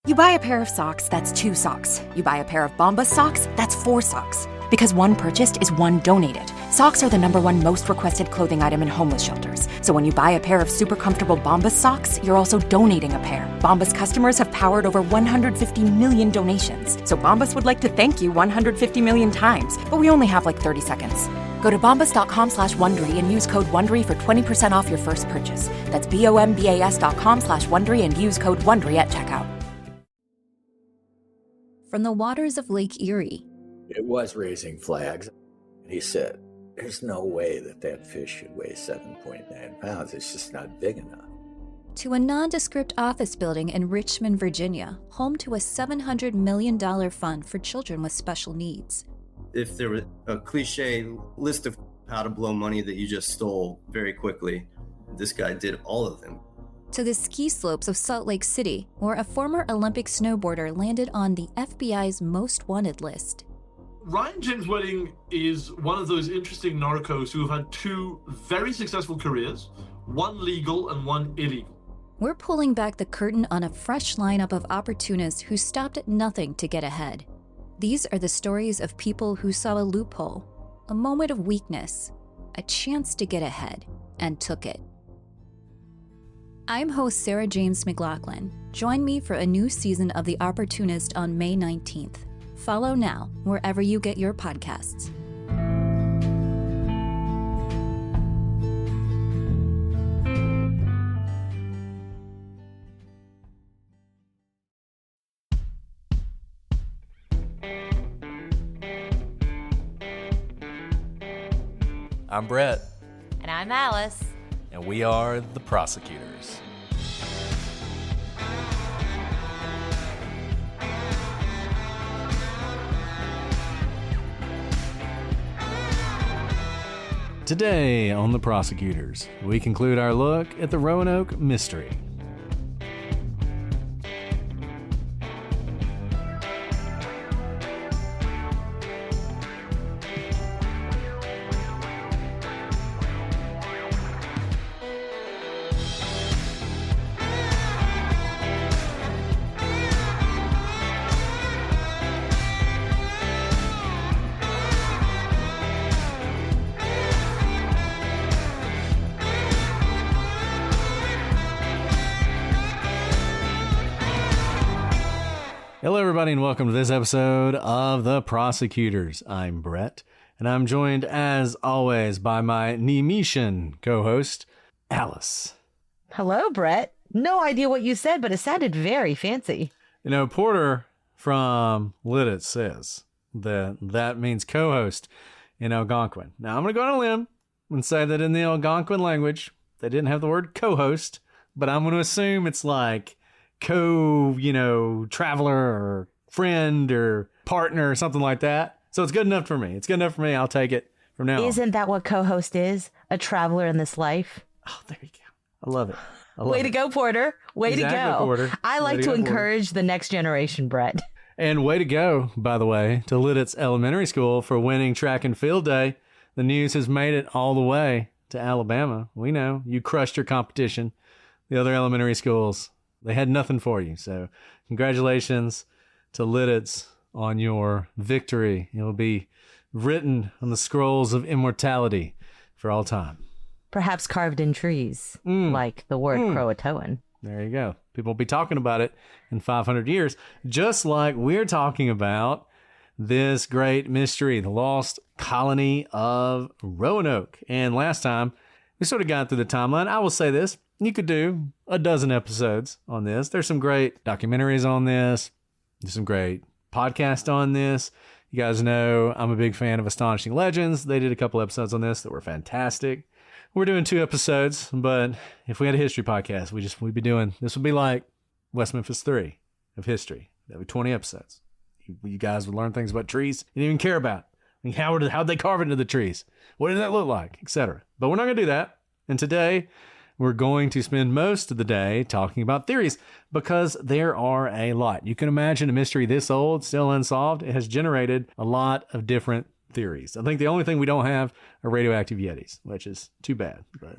You buy a pair of socks, that's 2 socks. You buy a pair of Bombas socks, that's 4 socks. Because one purchased is one donated. Socks are the #1 most requested clothing item in homeless shelters. So when you buy a pair of super comfortable Bombas socks, you're also donating a pair. Bombas customers have powered over 150 million donations. So Bombas would like to thank you 150 million times. But we only have like 30 seconds. Go to bombas.com/Wondery and use code Wondery for 20% off your first purchase. That's BOMBAS.com/Wondery and use code Wondery at checkout. From the waters of Lake Erie. It was raising flags. He said, there's no way that fish should weigh 7.9 pounds. It's just not big enough. To a nondescript office building in Richmond, Virginia, home to a $700 million fund for children with special needs. If there were a cliche list of how to blow money that you just stole very quickly, this guy did all of them. To the ski slopes of Salt Lake City, where a former Olympic snowboarder landed on the FBI's most wanted list. Ryan James Wedding is one of those interesting narcos who have had 2 very successful careers, one legal and one illegal. We're pulling back the curtain on a fresh lineup of opportunists who stopped at nothing to get ahead. These are the stories of people who saw a loophole, a moment of weakness, a chance to get ahead, and took it. I'm host Sarah James McLaughlin. Join me for a new season of The Opportunist on May 19th. Follow now wherever you get your podcasts. I'm Brett. And I'm Alice. And we are the Prosecutors. Today on The Prosecutors, we conclude our look at the Roanoke mystery. Hello, everybody, and welcome to this episode of The Prosecutors. I'm Brett, and I'm joined, as always, by my Nemetian co-host, Alice. Hello, Brett. No idea what you said, but it sounded very fancy. You know, Porter from Lidditz says that means co-host in Algonquin. Now, I'm going to go on a limb and say that in the Algonquin language, they didn't have the word co-host, but I'm going to assume it's like traveler or friend or partner or something like that. So it's good enough for me. It's good enough for me. I'll take it from now on. Isn't that what co-host is? A traveler in this life? Oh, there you go. I love it. Way to go, Porter. Way to go. Porter. I like to encourage the next generation, Brett. And way to go, by the way, to Lidditz Elementary School for winning track and field day. The news has made it all the way to Alabama. We know you crushed your competition. The other elementary schools, they had nothing for you. So congratulations to Lidditz on your victory. It will be written on the scrolls of immortality for all time. Perhaps carved in trees, like the word Croatoan. There you go. People will be talking about it in 500 years, just like we're talking about this great mystery, the lost colony of Roanoke. And last time, we sort of got through the timeline. I will say this. You could do a dozen episodes on this. There's some great documentaries on this. There's some great podcasts on this. You guys know I'm a big fan of Astonishing Legends. They did a couple episodes on this that were fantastic. We're doing 2 episodes, but if we had a history podcast, we'd be doing, this would be like West Memphis 3 of history. That would be 20 episodes. You guys would learn things about trees you didn't even care about. I mean, how'd they carve into the trees? What did that look like? Etc. But we're not going to do that. And today, we're going to spend most of the day talking about theories because there are a lot. You can imagine a mystery this old, still unsolved. It has generated a lot of different theories. I think the only thing we don't have are radioactive Yetis, which is too bad. But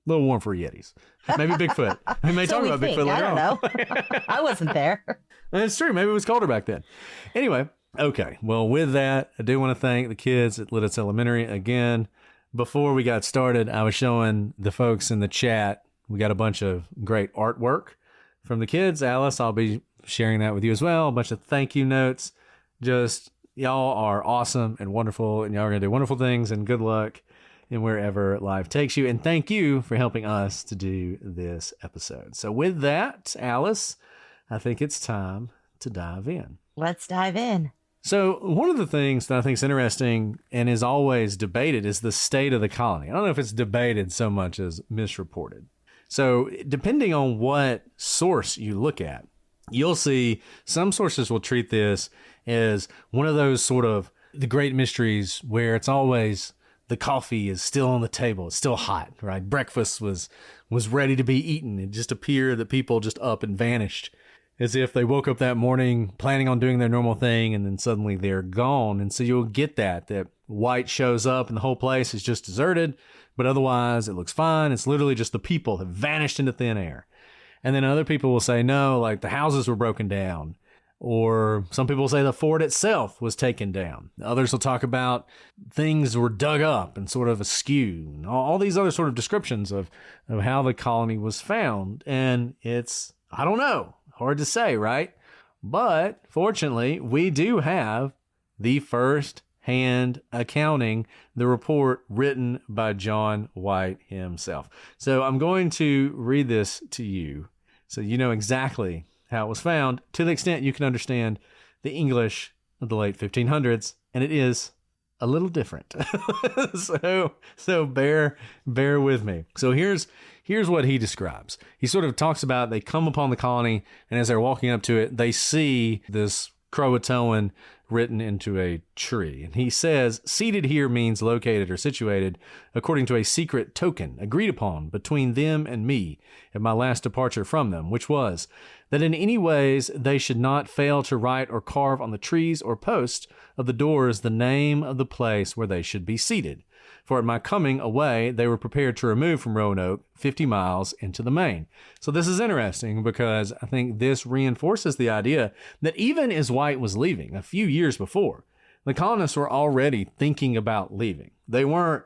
little warm for Yetis. Maybe Bigfoot. We may talk about Bigfoot later on. I don't know. I wasn't there. It's true. Maybe it was colder back then. Anyway, okay. Well, with that, I do want to thank the kids at Lidditz Elementary again. Before we got started, I was showing the folks in the chat. We got a bunch of great artwork from the kids. Alice, I'll be sharing that with you as well. A bunch of thank you notes. Just y'all are awesome and wonderful, and y'all are going to do wonderful things, and good luck in wherever life takes you. And thank you for helping us to do this episode. So with that, Alice, I think it's time to dive in. Let's dive in. So one of the things that I think is interesting and is always debated is the state of the colony. I don't know if it's debated so much as misreported. So depending on what source you look at, you'll see some sources will treat this as one of those sort of the great mysteries where it's always the coffee is still on the table. It's still hot, right? Breakfast was ready to be eaten. It just appeared that people just up and vanished as if they woke up that morning planning on doing their normal thing and then suddenly they're gone. And so you'll get that White shows up and the whole place is just deserted, but otherwise it looks fine. It's literally just the people have vanished into thin air. And then other people will say, no, like the houses were broken down. Or some people will say the fort itself was taken down. Others will talk about things were dug up and sort of askew. And all these other sort of descriptions of how the colony was found. And it's, I don't know, hard to say, right? But fortunately, we do have the first-hand accounting, the report written by John White himself. So I'm going to read this to you so you know exactly how it was found to the extent you can understand the English of the late 1500s, and it is a little different. so bear with me. So here's what he describes. He sort of talks about they come upon the colony, and as they're walking up to it, they see this Croatoan written into a tree. And he says, seated here means located or situated according to a secret token agreed upon between them and me at my last departure from them, which was that in any ways they should not fail to write or carve on the trees or posts of the doors the name of the place where they should be seated. For at my coming away, they were prepared to remove from Roanoke 50 miles into the Main. So this is interesting because I think this reinforces the idea that even as White was leaving a few years before, the colonists were already thinking about leaving. They weren't,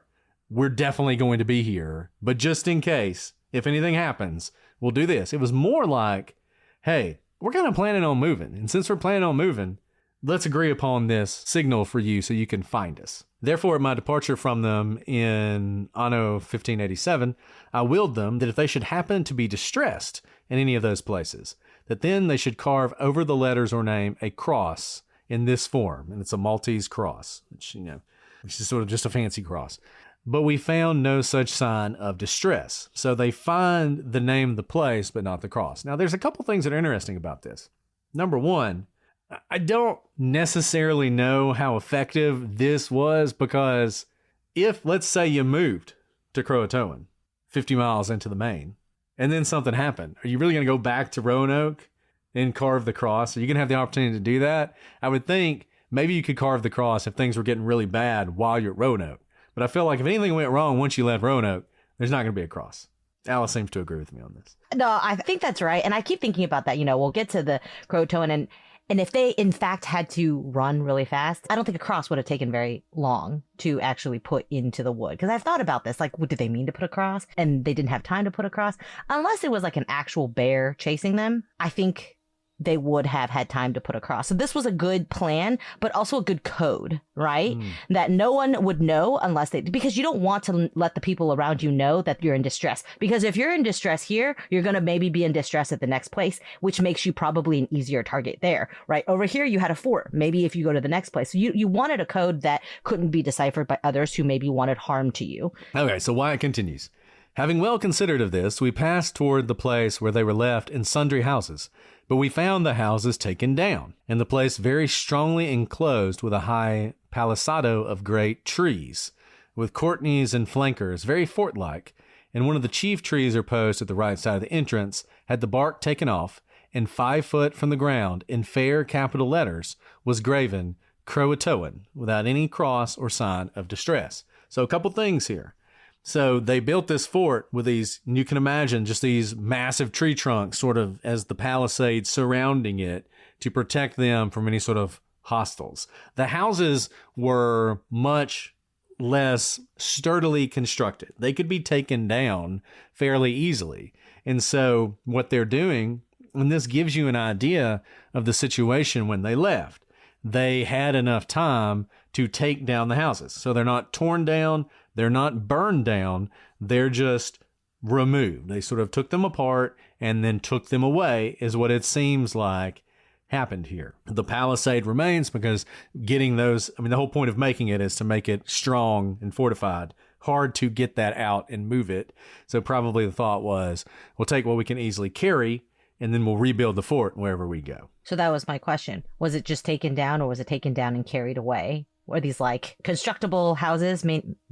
we're definitely going to be here, but just in case, if anything happens, we'll do this. It was more like, hey, we're kind of planning on moving. And since we're planning on moving, let's agree upon this signal for you so you can find us. Therefore, at my departure from them in anno 1587, I willed them that if they should happen to be distressed in any of those places, that then they should carve over the letters or name a cross in this form. And it's a Maltese cross, which is sort of just a fancy cross. But we found no such sign of distress. So they find the name of the place, but not the cross. Now, there's a couple things that are interesting about this. Number one, I don't necessarily know how effective this was because if, let's say, you moved to Croatoan 50 miles into the Main and then something happened, are you really going to go back to Roanoke and carve the cross? Are you going to have the opportunity to do that? I would think maybe you could carve the cross if things were getting really bad while you're at Roanoke. But I feel like if anything went wrong once you left Roanoke, there's not going to be a cross. Alice seems to agree with me on this. No, I think that's right. And I keep thinking about that. We'll get to the Croatoan and if they, in fact, had to run really fast, I don't think a cross would have taken very long to actually put into the wood. Because I've thought about this, like, did they mean to put a cross? And they didn't have time to put a cross? Unless it was like an actual bear chasing them, I think they would have had time to put a cross. So this was a good plan, but also a good code, right? That no one would know unless because you don't want to let the people around you know that you're in distress. Because if you're in distress here, you're going to maybe be in distress at the next place, which makes you probably an easier target there, right? Over here, you had a fort. Maybe if you go to the next place. So you wanted a code that couldn't be deciphered by others who maybe wanted harm to you. Okay, so Wyatt continues. Having well considered of this, we passed toward the place where they were left in sundry houses, but we found the houses taken down, and the place very strongly enclosed with a high palisado of great trees, with courtneys and flankers, very fort-like, and one of the chief trees or posts at the right side of the entrance had the bark taken off, and 5 foot from the ground, in fair capital letters, was graven Croatoan, without any cross or sign of distress. So a couple things here. So they built this fort with these, you can imagine, just these massive tree trunks sort of as the palisade surrounding it to protect them from any sort of hostiles. The houses were much less sturdily constructed. They could be taken down fairly easily. And so what they're doing, and this gives you an idea of the situation when they left, they had enough time to take down the houses. So they're not torn down, they're not burned down, they're just removed. They sort of took them apart and then took them away, is what it seems like happened here. The palisade remains because getting those, I mean, the whole point of making it is to make it strong and fortified. Hard to get that out and move it. So probably the thought was, we'll take what we can easily carry and then we'll rebuild the fort wherever we go. So that was my question. Was it just taken down, or was it taken down and carried away? Were these like constructible houses,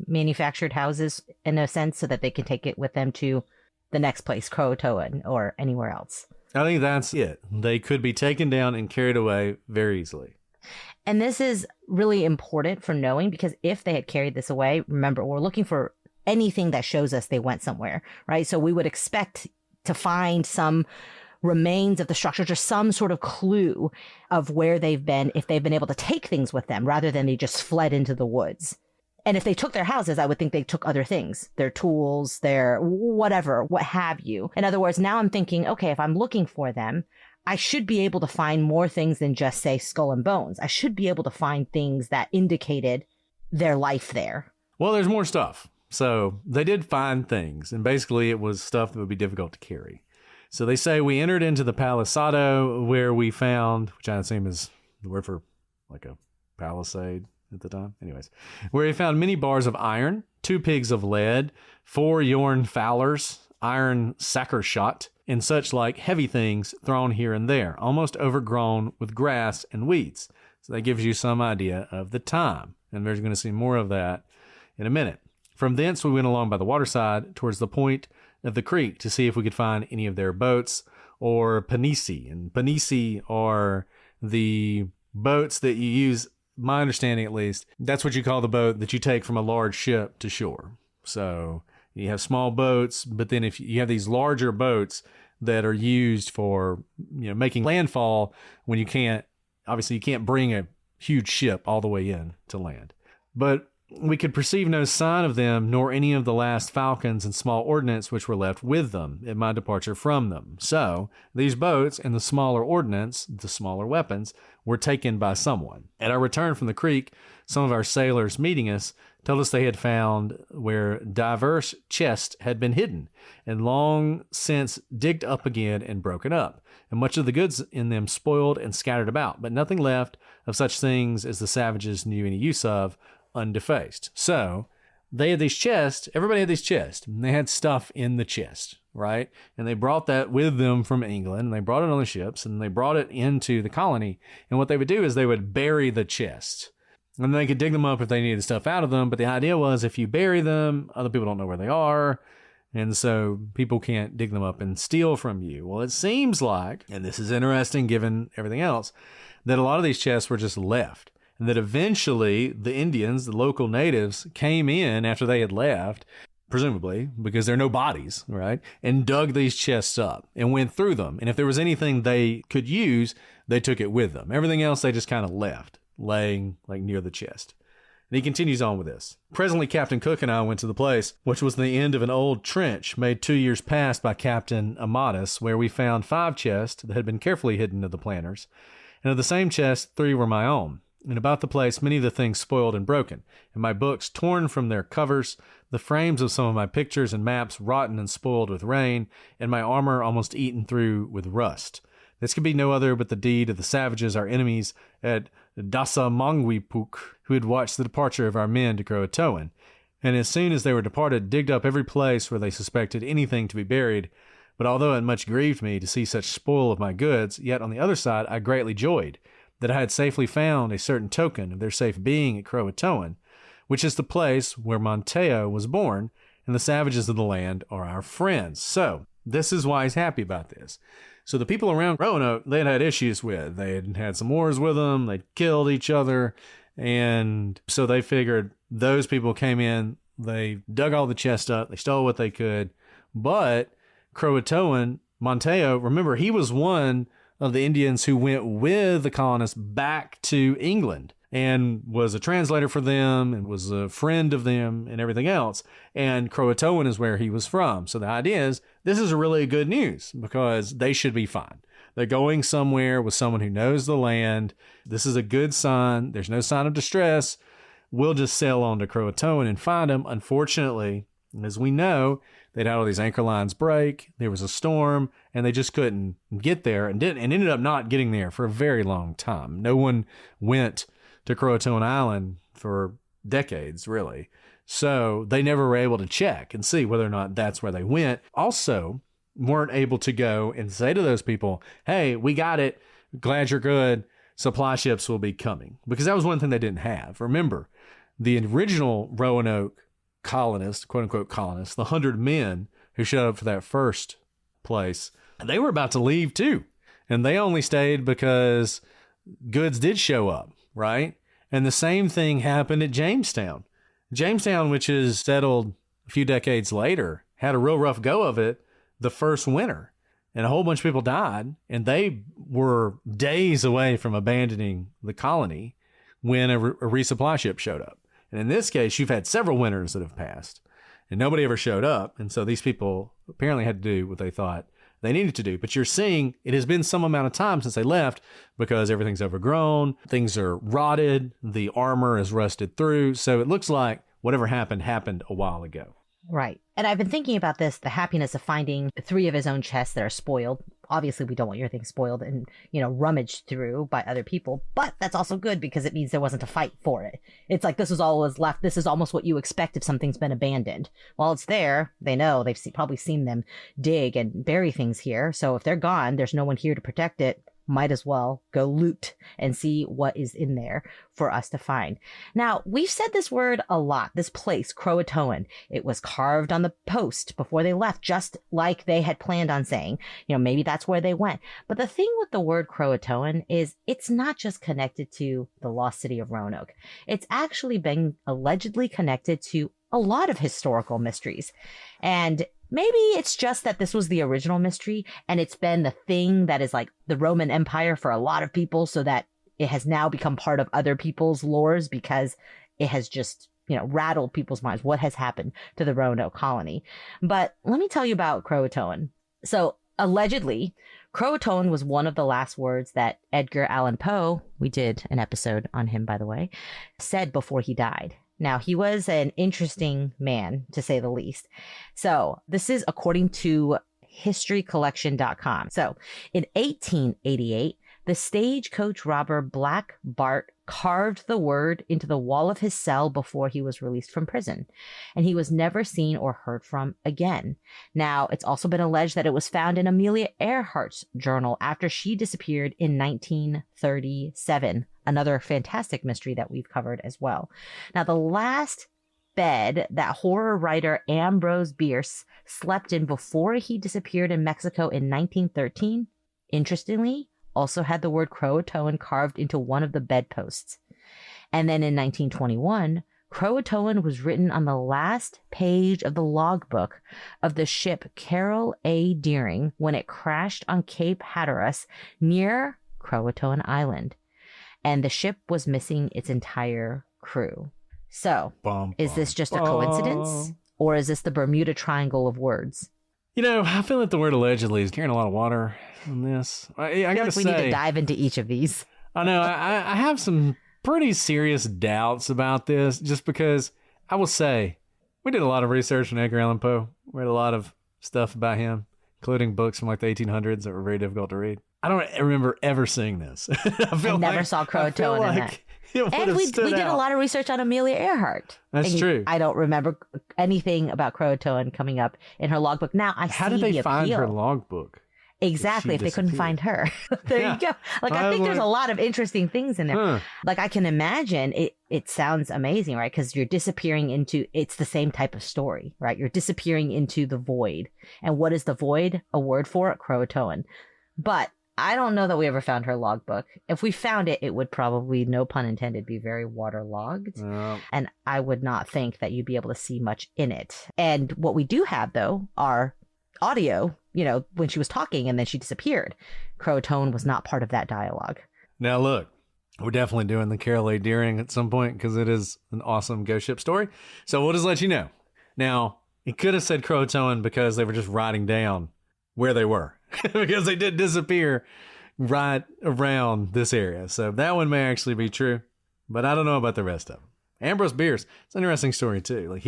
manufactured houses in a sense, so that they can take it with them to the next place, Croatoan or anywhere else? I think that's it. They could be taken down and carried away very easily. And this is really important for knowing, because if they had carried this away, remember, we're looking for anything that shows us they went somewhere, right? So we would expect to find some remains of the structures or some sort of clue of where they've been, if they've been able to take things with them rather than they just fled into the woods. And if they took their houses, I would think they took other things, their tools, their whatever, what have you. In other words, now I'm thinking, okay, if I'm looking for them, I should be able to find more things than just, say, skull and bones. I should be able to find things that indicated their life there. Well, there's more stuff. So they did find things, and basically it was stuff that would be difficult to carry. So they say we entered into the palisado where we found, which I assume is the word for like a palisade at the time. Anyways, where he found many bars of iron, 2 pigs of lead, 4 yorn fowlers, iron sacker shot, and such like heavy things thrown here and there, almost overgrown with grass and weeds. So that gives you some idea of the time. And there's going to see more of that in a minute. From thence, we went along by the waterside towards the point of the creek to see if we could find any of their boats or panisi. And panisi are the boats that you use, my understanding at least, that's what you call the boat that you take from a large ship to shore. So you have small boats, but then if you have these larger boats that are used for, making landfall when you can't bring a huge ship all the way in to land. But we could perceive no sign of them, nor any of the last falcons and small ordnance which were left with them at my departure from them. So these boats and the smaller ordnance, the smaller weapons, were taken by someone. At our return from the creek, some of our sailors meeting us told us they had found where diverse chests had been hidden, and long since digged up again and broken up, and much of the goods in them spoiled and scattered about, but nothing left of such things as the savages knew any use of, undefaced. So they had these chests, everybody had these chests, and they had stuff in the chest, right? And they brought that with them from England, and they brought it on the ships, and they brought it into the colony. And what they would do is they would bury the chests, and they could dig them up if they needed stuff out of them. But the idea was, if you bury them, other people don't know where they are, and so people can't dig them up and steal from you. Well, it seems like, and this is interesting given everything else, that a lot of these chests were just left. And that eventually the Indians, the local natives, came in after they had left, presumably because there are no bodies, right? And dug these chests up and went through them. And if there was anything they could use, they took it with them. Everything else they just kind of left, laying like near the chest. And he continues on with this. Presently, Captain Cook and I went to the place, which was the end of an old trench made 2 years past by Captain Amatus, where we found 5 chests that had been carefully hidden of the planters. And of the same chest, 3 were my own. And about the place, many of the things spoiled and broken, and my books torn from their covers, the frames of some of my pictures and maps rotten and spoiled with rain, and my armor almost eaten through with rust. This could be no other but the deed of the savages, our enemies at Dasamangwipuk, who had watched the departure of our men to Croatoan, and as soon as they were departed, digged up every place where they suspected anything to be buried. But although it much grieved me to see such spoil of my goods, yet on the other side I greatly joyed that I had safely found a certain token of their safe being at Croatoan, which is the place where Monteo was born, and the savages of the land are our friends. So this is why he's happy about this. So the people around Roanoke, they had issues with. They had had some wars with them. They'd killed each other. And so they figured those people came in They dug all the chests up. They stole what they could. But Croatoan, Montejo, remember, he was one of the Indians who went with the colonists back to England and was a translator for them and was a friend of them and everything else. And Croatoan is where he was from. So the idea is this is really good news because they should be fine. They're going somewhere with someone who knows the land. This is a good sign. There's no sign of distress. We'll just sail on to Croatoan and find them. Unfortunately, as we know, they'd had all these anchor lines break. There was a storm, and they just couldn't get there and ended up not getting there for a very long time. No one went to Croatoan Island for decades, really. So they never were able to check and see whether or not that's where they went. Also, weren't able to go and say to those people, hey, we got it. Glad you're good. Supply ships will be coming. Because that was one thing they didn't have. Remember, the original Roanoke colonists, quote unquote colonists, the 100 men who showed up for that first place, they were about to leave too. And they only stayed because goods did show up, right? And the same thing happened at Jamestown. Jamestown, which is settled a few decades later, had a real rough go of it the first winter. And a whole bunch of people died. And they were days away from abandoning the colony when a resupply ship showed up. And in this case, you've had several winters that have passed and nobody ever showed up. And so these people apparently had to do what they thought they needed to do. But you're seeing it has been some amount of time since they left because everything's overgrown. Things are rotted. The armor is rusted through. So it looks like whatever happened a while ago. Right. And I've been thinking about this, the happiness of finding 3 of his own chests that are spoiled. Obviously, we don't want your things spoiled and, rummaged through by other people. But that's also good because it means there wasn't a fight for it. It's like this is all was left. This is almost what you expect if something's been abandoned. While it's there, they know. They've probably seen them dig and bury things here. So if they're gone, there's no one here to protect it. Might as well go loot and see what is in there for us to find. Now, we've said this word a lot, this place, Croatoan. It was carved on the post before they left, just like they had planned on saying. Maybe that's where they went. But the thing with the word Croatoan is it's not just connected to the lost city of Roanoke. It's actually been allegedly connected to a lot of historical mysteries. And maybe it's just that this was the original mystery and it's been the thing that is like the Roman Empire for a lot of people so that it has now become part of other people's lores because it has just, rattled people's minds. What has happened to the Roanoke colony? But let me tell you about Croatoan. So allegedly, Croatoan was one of the last words that Edgar Allan Poe, we did an episode on him, by the way, said before he died. Now, he was an interesting man, to say the least. So this is according to historycollection.com. So in 1888, the stagecoach robber Black Bart carved the word into the wall of his cell before he was released from prison, and he was never seen or heard from again. Now, it's also been alleged that it was found in Amelia Earhart's journal after she disappeared in 1937. Another fantastic mystery that we've covered as well. Now, the last bed that horror writer Ambrose Bierce slept in before he disappeared in Mexico in 1913, interestingly, also had the word Croatoan carved into one of the bedposts. And then in 1921, Croatoan was written on the last page of the logbook of the ship Carroll A. Deering when it crashed on Cape Hatteras near Croatoan Island. And the ship was missing its entire crew. So, is this just a coincidence? Or is this the Bermuda Triangle of words? I feel like the word allegedly is carrying a lot of water on this. I feel gotta like we need to dive into each of these. I know. I have some pretty serious doubts about this just because I will say we did a lot of research on Edgar Allan Poe. We read a lot of stuff about him, including books from like the 1800s that were very difficult to read. I don't remember ever seeing this. I never saw Croatoan in that. And we did a lot of research on Amelia Earhart. That's true. I don't remember anything about Croatoan coming up in her logbook. Now, How did they find her logbook? Exactly, if they couldn't find her. There you go. I think there's a lot of interesting things in there. I can imagine it sounds amazing, right? Because you're disappearing into, it's the same type of story, right? You're disappearing into the void. And what is the void a word for? Croatoan. But I don't know that we ever found her logbook. If we found it, it would probably, no pun intended, be very waterlogged. And I would not think that you'd be able to see much in it. And what we do have, though, are audio, when she was talking and then she disappeared. Croatoan was not part of that dialogue. Now, look, we're definitely doing the Carol A. Deering at some point because it is an awesome ghost ship story. So we'll just let you know. Now, it could have said Croatoan because they were just writing down where they were because they did disappear right around this area. So that one may actually be true, but I don't know about the rest of them. Ambrose Bierce, it's an interesting story too.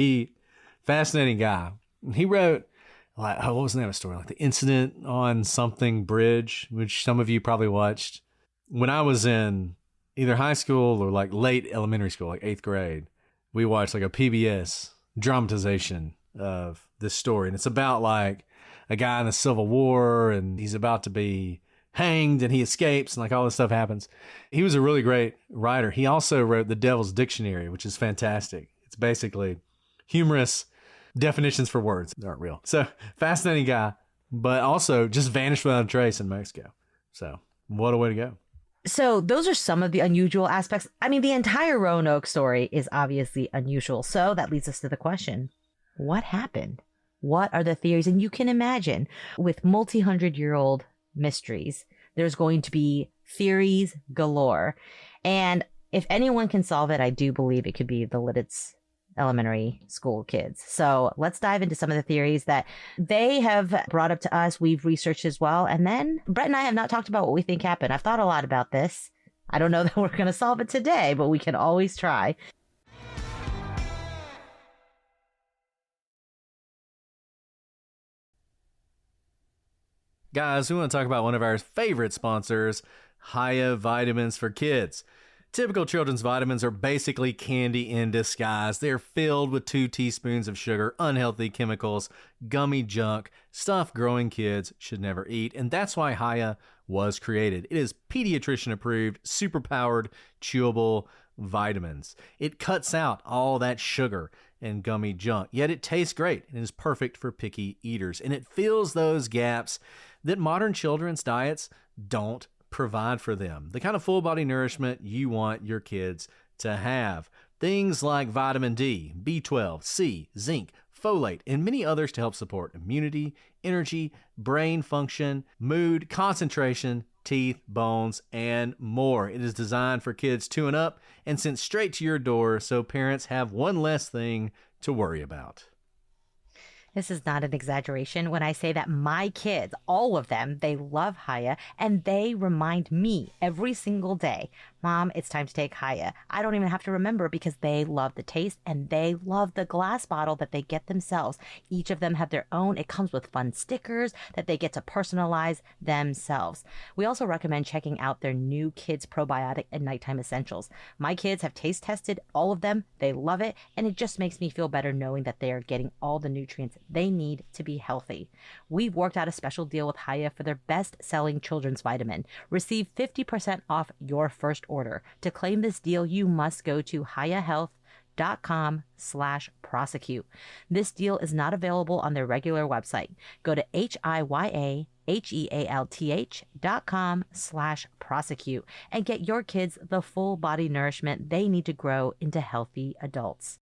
Fascinating guy. He wrote, what was the name of the story? Like The Incident on Something Bridge, which some of you probably watched. When I was in either high school or late elementary school, 8th grade, we watched a PBS dramatization of this story. And it's about a guy in the Civil War and he's about to be hanged and he escapes and all this stuff happens. He was a really great writer. He also wrote The Devil's Dictionary, which is fantastic. It's basically humorous definitions for words that aren't real. So fascinating guy, but also just vanished without a trace in Mexico. So what a way to go. So those are some of the unusual aspects. I mean, the entire Roanoke story is obviously unusual. So that leads us to the question, what happened? What are the theories? And you can imagine with multi-100-year-old mysteries, there's going to be theories galore. And if anyone can solve it, I do believe it could be the Lidditz Elementary School kids. So let's dive into some of the theories that they have brought up to us. We've researched as well. And then Brett and I have not talked about what we think happened. I've thought a lot about this. I don't know that we're going to solve it today, but we can always try. Guys, we want to talk about one of our favorite sponsors, Hiya Vitamins for Kids. Typical children's vitamins are basically candy in disguise. They're filled with 2 teaspoons of sugar, unhealthy chemicals, gummy junk, stuff growing kids should never eat. And that's why Hiya was created. It is pediatrician approved, super powered, chewable vitamins. It cuts out all that sugar and gummy junk, yet it tastes great and is perfect for picky eaters. And it fills those gaps that modern children's diets don't provide for them. The kind of full body nourishment you want your kids to have. Things like vitamin D, B12, C, zinc, folate, and many others to help support immunity, energy, brain function, mood, concentration, teeth, bones, and more. It is designed for kids 2 and up and sent straight to your door so parents have one less thing to worry about. This is not an exaggeration when I say that my kids, all of them, they love Hiya, and they remind me every single day, Mom, it's time to take Hiya. I don't even have to remember because they love the taste and they love the glass bottle that they get themselves. Each of them have their own. It comes with fun stickers that they get to personalize themselves. We also recommend checking out their new Kids Probiotic and Nighttime Essentials. My kids have taste tested all of them. They love it, and it just makes me feel better knowing that they are getting all the nutrients they need to be healthy. We've worked out a special deal with Hiya for their best-selling children's vitamin. Receive 50% off your first order. To claim this deal, you must go to hiyahealth.com/prosecute. This deal is not available on their regular website. Go to hiyahealth.com/prosecute and get your kids the full body nourishment they need to grow into healthy adults.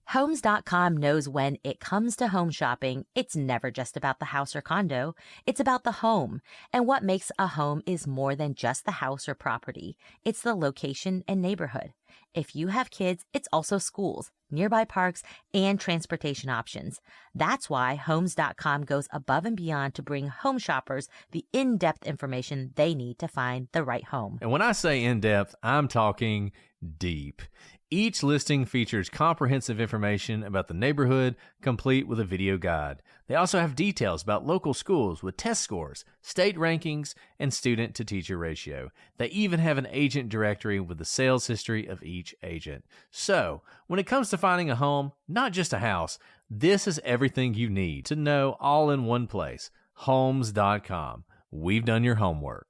Homes.com knows when it comes to home shopping, it's never just about the house or condo. It's about the home. And what makes a home is more than just the house or property. It's the location and neighborhood. If you have kids, it's also schools, nearby parks, and transportation options. That's why Homes.com goes above and beyond to bring home shoppers the in-depth information they need to find the right home. And when I say in-depth, I'm talking deep. Each listing features comprehensive information about the neighborhood, complete with a video guide. They also have details about local schools with test scores, state rankings, and student-to-teacher ratio. They even have an agent directory with the sales history of each agent. So, when it comes to finding a home, not just a house, this is everything you need to know all in one place. Homes.com. We've done your homework.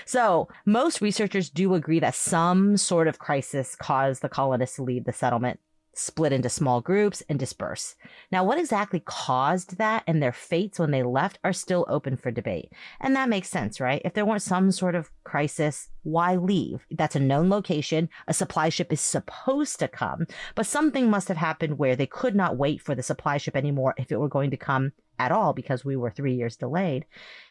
So most researchers do agree that some sort of crisis caused the colonists to leave the settlement split into small groups, and disperse. Now, what exactly caused that and their fates when they left are still open for debate. And that makes sense, right? If there weren't some sort of crisis, why leave? That's a known location. A supply ship is supposed to come, but something must have happened where they could not wait for the supply ship anymore if it were going to come at all, because we were 3 years delayed.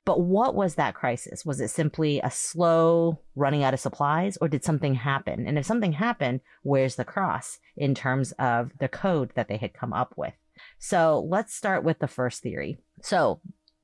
But what was that crisis? Was it simply a slow running out of supplies, or did something happen? And if something happened, where's the cross in terms of the code that they had come up with? So let's start with the first theory. So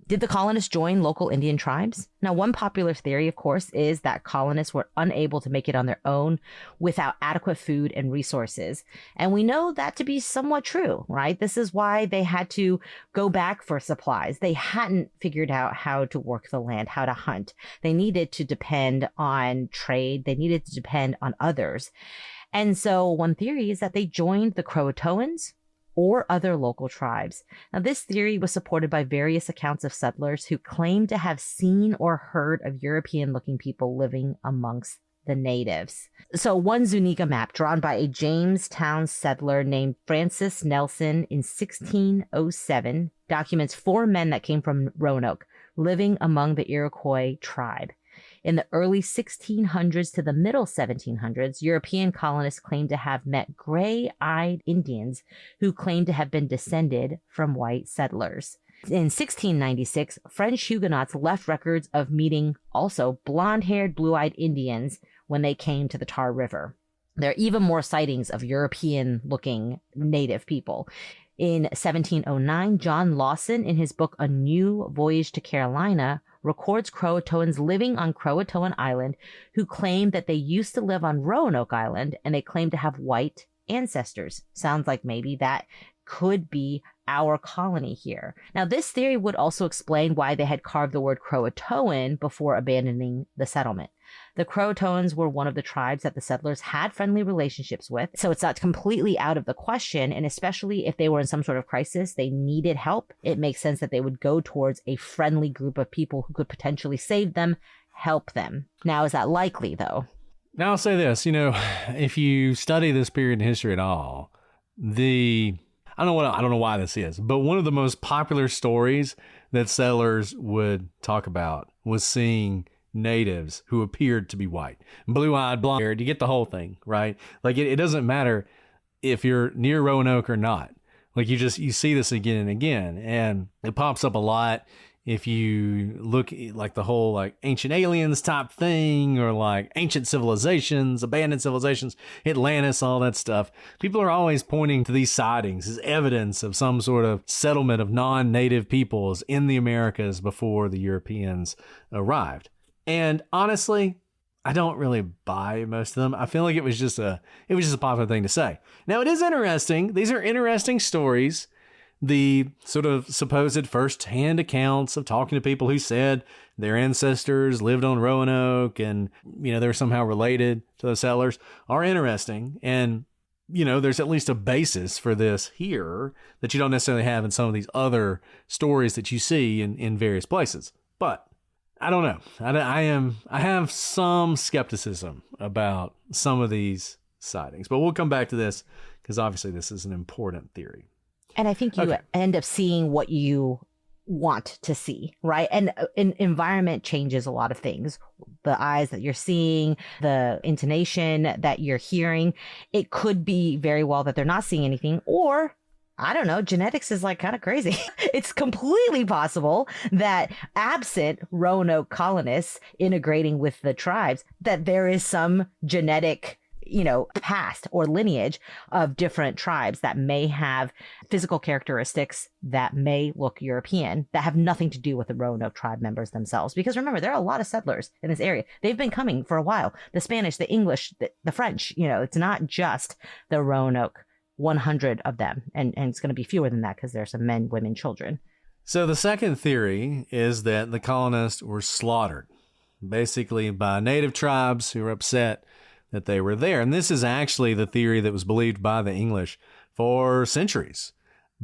did the colonists join local Indian tribes? Now, one popular theory, of course, is that colonists were unable to make it on their own without adequate food and resources. And we know that to be somewhat true, right? This is why they had to go back for supplies. They hadn't figured out how to work the land, how to hunt. They needed to depend on trade. They needed to depend on others. And so one theory is that they joined the Croatoans or other local tribes. Now, this theory was supported by various accounts of settlers who claimed to have seen or heard of European-looking people living amongst the natives. So one Zuniga map drawn by a Jamestown settler named Francis Nelson in 1607 documents 4 men that came from Roanoke living among the Iroquois tribe. In the early 1600s to the middle 1700s, European colonists claimed to have met gray-eyed Indians who claimed to have been descended from white settlers. In 1696, French Huguenots left records of meeting also blonde-haired, blue-eyed Indians when they came to the Tar River. There are even more sightings of European-looking native people. In 1709, John Lawson, in his book A New Voyage to Carolina, records Croatoans living on Croatoan Island who claim that they used to live on Roanoke Island, and they claim to have white ancestors. Sounds like maybe that could be our colony here. Now, this theory would also explain why they had carved the word Croatoan before abandoning the settlement. The Croatoans were one of the tribes that the settlers had friendly relationships with, so it's not completely out of the question, and especially if they were in some sort of crisis, they needed help, it makes sense that they would go towards a friendly group of people who could potentially save them, help them. Now, is that likely, though? Now, I'll say this, if you study this period in history at all, I don't know why this is, but one of the most popular stories that settlers would talk about was seeing natives who appeared to be white, blue-eyed, blonde-haired. You get the whole thing, right? Like it doesn't matter if you're near Roanoke or not. Like you see this again and again, and it pops up a lot if you look like the whole like ancient aliens type thing, or like ancient civilizations, abandoned civilizations, Atlantis, all that stuff. People are always pointing to these sightings as evidence of some sort of settlement of non-native peoples in the Americas before the Europeans arrived. And honestly, I don't really buy most of them. I feel like it was just a popular thing to say. Now, it is interesting. These are interesting stories. The sort of supposed first-hand accounts of talking to people who said their ancestors lived on Roanoke and, they're somehow related to the settlers are interesting. And, there's at least a basis for this here that you don't necessarily have in some of these other stories that you see in various places. But I don't know. I have some skepticism about some of these sightings, but we'll come back to this because obviously this is an important theory. And I think you end up seeing what you want to see, right? And environment changes a lot of things. The eyes that you're seeing, the intonation that you're hearing, it could be very well that they're not seeing anything, or I don't know, genetics is like kind of crazy. It's completely possible that absent Roanoke colonists integrating with the tribes, that there is some genetic past or lineage of different tribes that may have physical characteristics that may look European that have nothing to do with the Roanoke tribe members themselves. Because remember, there are a lot of settlers in this area. They've been coming for a while. The Spanish, the English, the French, it's not just the Roanoke 100 of them. And it's going to be fewer than that because there's some men, women, children. So the second theory is that the colonists were slaughtered, basically by native tribes who were upset that they were there. And this is actually the theory that was believed by the English for centuries,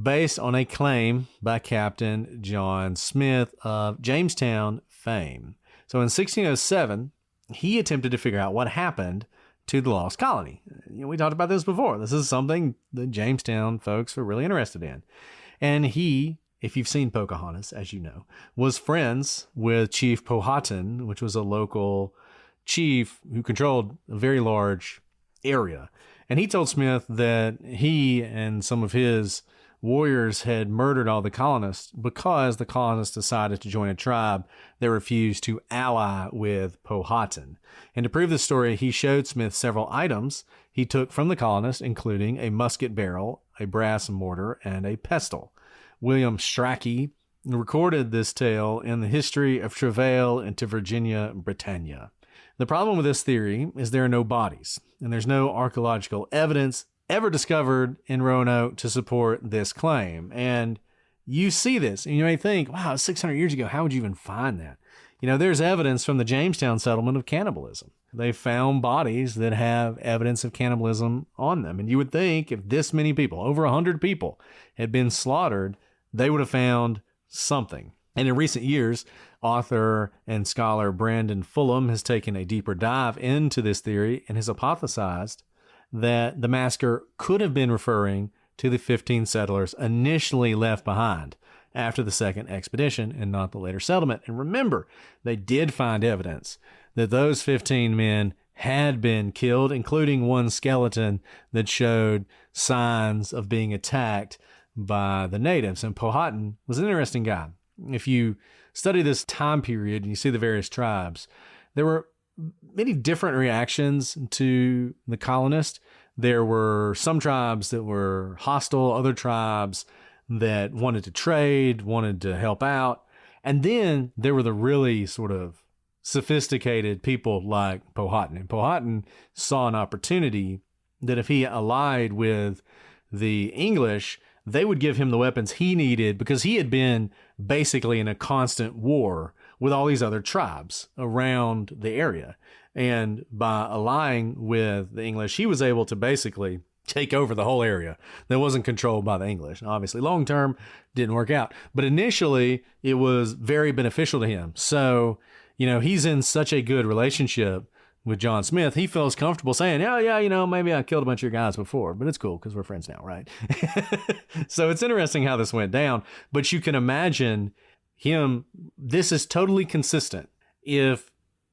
based on a claim by Captain John Smith of Jamestown fame. So in 1607, he attempted to figure out what happened to the lost colony. We talked about this before. This is something the Jamestown folks were really interested in. And he, if you've seen Pocahontas, as you know, was friends with Chief Powhatan, which was a local chief who controlled a very large area. And he told Smith that he and some of his warriors had murdered all the colonists because the colonists decided to join a tribe that refused to ally with Powhatan. And to prove this story, he showed Smith several items he took from the colonists, including a musket barrel, a brass mortar, and a pestle. William Strachey recorded this tale in the History of Travail into Virginia, Britannia. The problem with this theory is there are no bodies, and there's no archaeological evidence ever discovered in Roanoke to support this claim. And you see this, and you may think, wow, 600 years ago, how would you even find that? There's evidence from the Jamestown settlement of cannibalism. They found bodies that have evidence of cannibalism on them. And you would think if this many people, over 100 people, had been slaughtered, they would have found something. And in recent years, author and scholar Brandon Fulham has taken a deeper dive into this theory and has hypothesized that the massacre could have been referring to the 15 settlers initially left behind after the second expedition and not the later settlement. And remember, they did find evidence that those 15 men had been killed, including one skeleton that showed signs of being attacked by the natives. And Powhatan was an interesting guy. If you study this time period and you see the various tribes, there were many different reactions to the colonists. There were some tribes that were hostile, other tribes that wanted to trade, wanted to help out. And then there were the really sort of sophisticated people like Powhatan. And Powhatan saw an opportunity that if he allied with the English, they would give him the weapons he needed because he had been basically in a constant war with all these other tribes around the area. And by allying with the English, he was able to basically take over the whole area that wasn't controlled by the English. And obviously, long term, didn't work out. But initially, it was very beneficial to him. So, he's in such a good relationship with John Smith. He feels comfortable saying, yeah, maybe I killed a bunch of your guys before, but it's cool because we're friends now, right? So it's interesting how this went down. But you can imagine him, this is totally consistent. If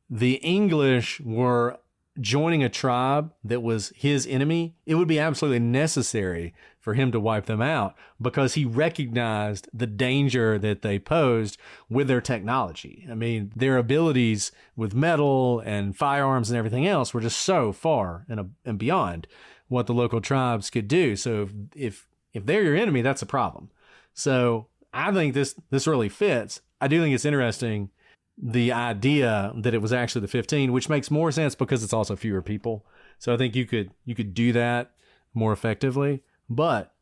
the English were joining a tribe that was his enemy, it would be absolutely necessary for him to wipe them out because he recognized the danger that they posed with their technology. I mean, their abilities with metal and firearms and everything else were just so far and beyond what the local tribes could do. So if they're your enemy, that's a problem. So I think this really fits. I do think it's interesting, the idea that it was actually the 15, which makes more sense because it's also fewer people. So I think you could do that more effectively, but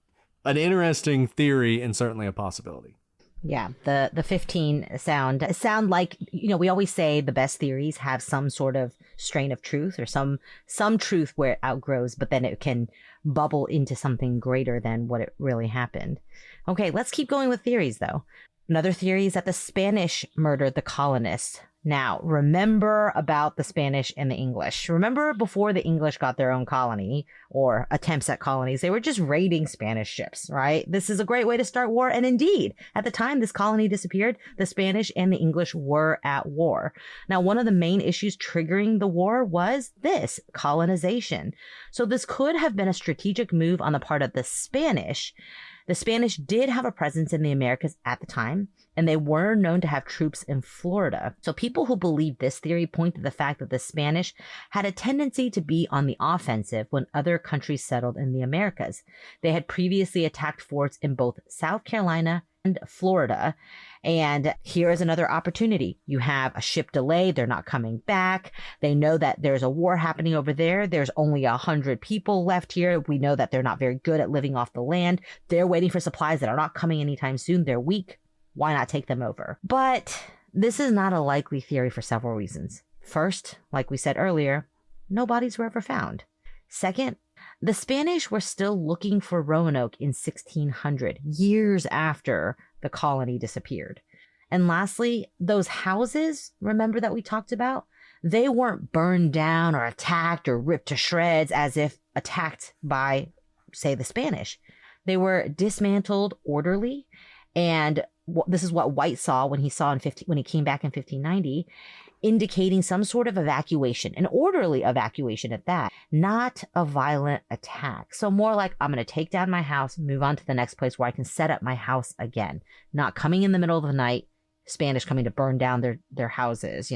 an interesting theory and certainly a possibility. Yeah, the 15 sound like, we always say the best theories have some sort of strain of truth or some truth where it outgrows, but then it can bubble into something greater than what it really happened. Okay, let's keep going with theories though. Another theory is that the Spanish murdered the colonists. Now, remember about the Spanish and the English. Remember before the English got their own colony or attempts at colonies, they were just raiding Spanish ships, right? This is a great way to start war. And indeed, at the time this colony disappeared, the Spanish and the English were at war. Now, one of the main issues triggering the war was this, colonization. So this could have been a strategic move on the part of the Spanish. The Spanish did have a presence in the Americas at the time, and they were known to have troops in Florida. So people who believe this theory point to the fact that the Spanish had a tendency to be on the offensive when other countries settled in the Americas. They had previously attacked forts in both South Carolina and Florida. And here is another opportunity. You have a ship delayed. They're not coming back. They know that there's a war happening over there. There's only 100 people left here. We know that they're not very good at living off the land. They're waiting for supplies that are not coming anytime soon. They're weak. Why not take them over? But this is not a likely theory for several reasons. First, like we said earlier, no bodies were ever found. Second, the Spanish were still looking for Roanoke in 1600, years after the colony disappeared. And lastly, those houses, remember that we talked about? they weren't burned down or attacked or ripped to shreds as if attacked by, say, the Spanish. They were dismantled orderly, and this is what White saw when he came back in 1590, indicating some sort of evacuation, an orderly evacuation at that, not a violent attack. So more like, I'm going to take down my house, move on to the next place where I can set up my house again, not coming in the middle of the night, Spanish coming to burn down their houses,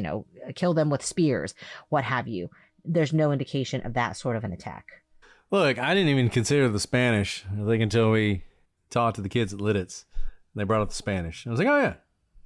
kill them with spears, what have you. There's no indication of that sort of an attack. Look, I didn't even consider the Spanish, I think, until we talked to the kids at Lidditz. They brought up the Spanish. I was like, oh yeah,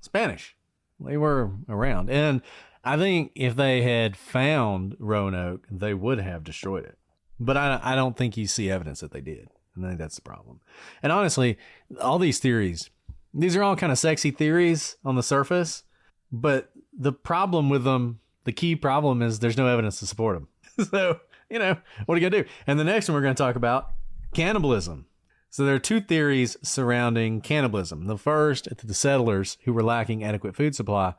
Spanish. They were around. And I think if they had found Roanoke, they would have destroyed it. But I don't think you see evidence that they did. And I think that's the problem. And honestly, all these theories, these are all kind of sexy theories on the surface. But the problem with them, the key problem is there's no evidence to support them. So, what are you going to do? And the next one we're going to talk about, cannibalism. So there are two theories surrounding cannibalism. The first, that the settlers who were lacking adequate food supply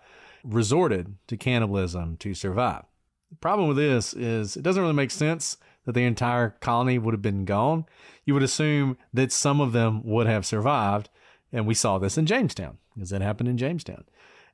resorted to cannibalism to survive. The problem with this is it doesn't really make sense that the entire colony would have been gone. You would assume that some of them would have survived, and we saw this in Jamestown, because that happened in Jamestown.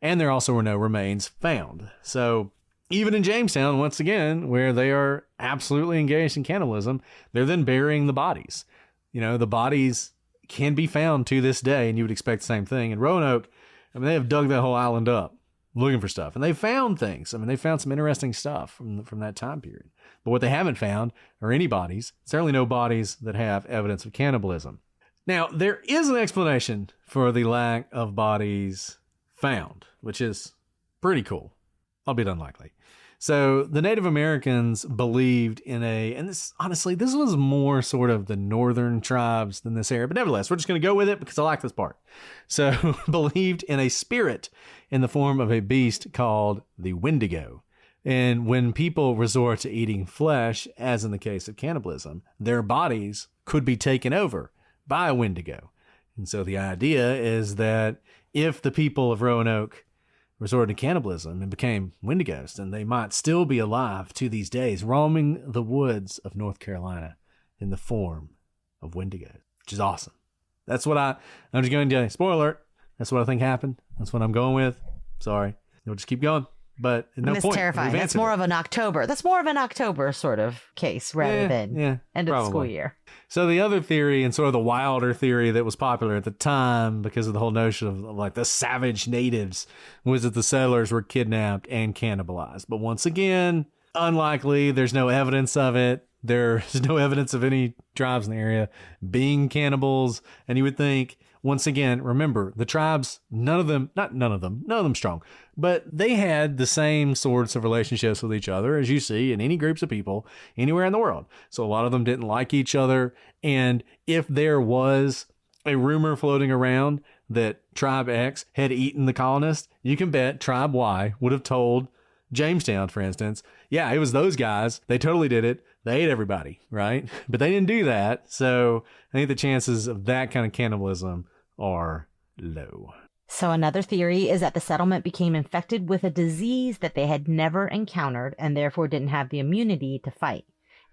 And there also were no remains found. So even in Jamestown, once again, where they are absolutely engaged in cannibalism, they're then burying the bodies. The bodies can be found to this day, and you would expect the same thing. In Roanoke, they have dug that whole island up looking for stuff, and they found things. They found some interesting stuff from that time period. But what they haven't found are any bodies, certainly no bodies that have evidence of cannibalism. Now, there is an explanation for the lack of bodies found, which is pretty cool, albeit unlikely. So the Native Americans believed in and this was more sort of the northern tribes than this area, but nevertheless, we're just going to go with it because I like this part. So believed in a spirit in the form of a beast called the Wendigo. And when people resort to eating flesh, as in the case of cannibalism, their bodies could be taken over by a Wendigo. And so the idea is that if the people of Roanoke resorted to cannibalism and became Wendigos, then they might still be alive to these days, roaming the woods of North Carolina in the form of Wendigos, which is awesome. That's what I'm just going to tell you. Spoiler alert. That's what I think happened. That's what I'm going with. Sorry. We'll just keep going. But no point. It's terrifying. That's more of an October sort of case rather than end of the school year. So the other theory, and sort of the wilder theory that was popular at the time because of the whole notion of like the savage natives, was that the settlers were kidnapped and cannibalized. But once again, unlikely. There's no evidence of it. There's no evidence of any tribes in the area being cannibals. And you would think, once again, remember, the tribes, none of them strong, but they had the same sorts of relationships with each other as you see in any groups of people anywhere in the world. So a lot of them didn't like each other. And if there was a rumor floating around that Tribe X had eaten the colonists, you can bet Tribe Y would have told Jamestown, for instance, yeah, it was those guys. They totally did it. They ate everybody, right? But they didn't do that. So I think the chances of that kind of cannibalism are low. So another theory is that the settlement became infected with a disease that they had never encountered and therefore didn't have the immunity to fight.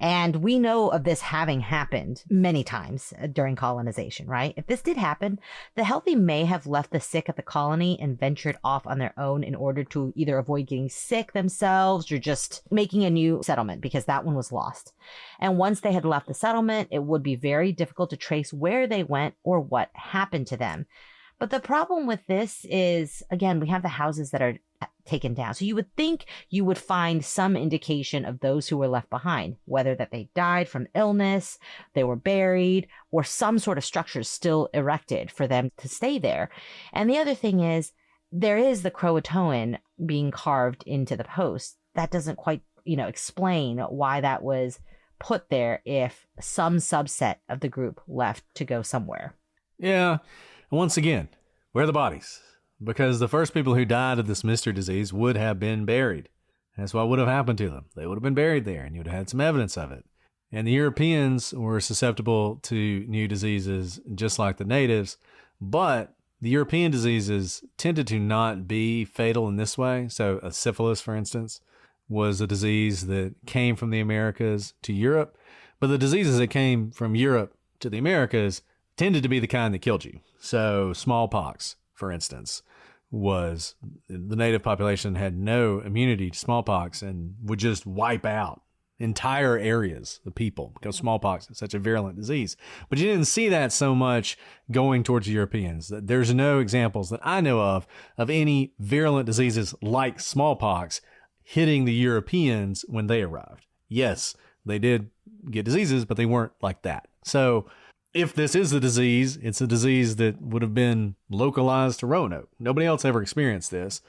And we know of this having happened many times during colonization, right? If this did happen, the healthy may have left the sick at the colony and ventured off on their own in order to either avoid getting sick themselves or just making a new settlement, because that one was lost. And once they had left the settlement, it would be very difficult to trace where they went or what happened to them. But the problem with this is, again, we have the houses that are taken down. So you would think you would find some indication of those who were left behind, whether that they died from illness, they were buried, or some sort of structures still erected for them to stay there. And the other thing is, there is the Croatoan being carved into the post. That doesn't quite, explain why that was put there if some subset of the group left to go somewhere. Yeah. Once again, where are the bodies? Because the first people who died of this mystery disease would have been buried. That's what would have happened to them. They would have been buried there, and you would have had some evidence of it. And the Europeans were susceptible to new diseases just like the natives, but the European diseases tended to not be fatal in this way. So a syphilis, for instance, was a disease that came from the Americas to Europe, but the diseases that came from Europe to the Americas tended to be the kind that killed you. So smallpox, for instance, was the native population had no immunity to smallpox and would just wipe out entire areas of people because smallpox is such a virulent disease. But you didn't see that so much going towards Europeans. There's no examples that I know of any virulent diseases like smallpox hitting the Europeans when they arrived. Yes, they did get diseases, but they weren't like that. So if this is a disease, it's a disease that would have been localized to Roanoke. Nobody else ever experienced this,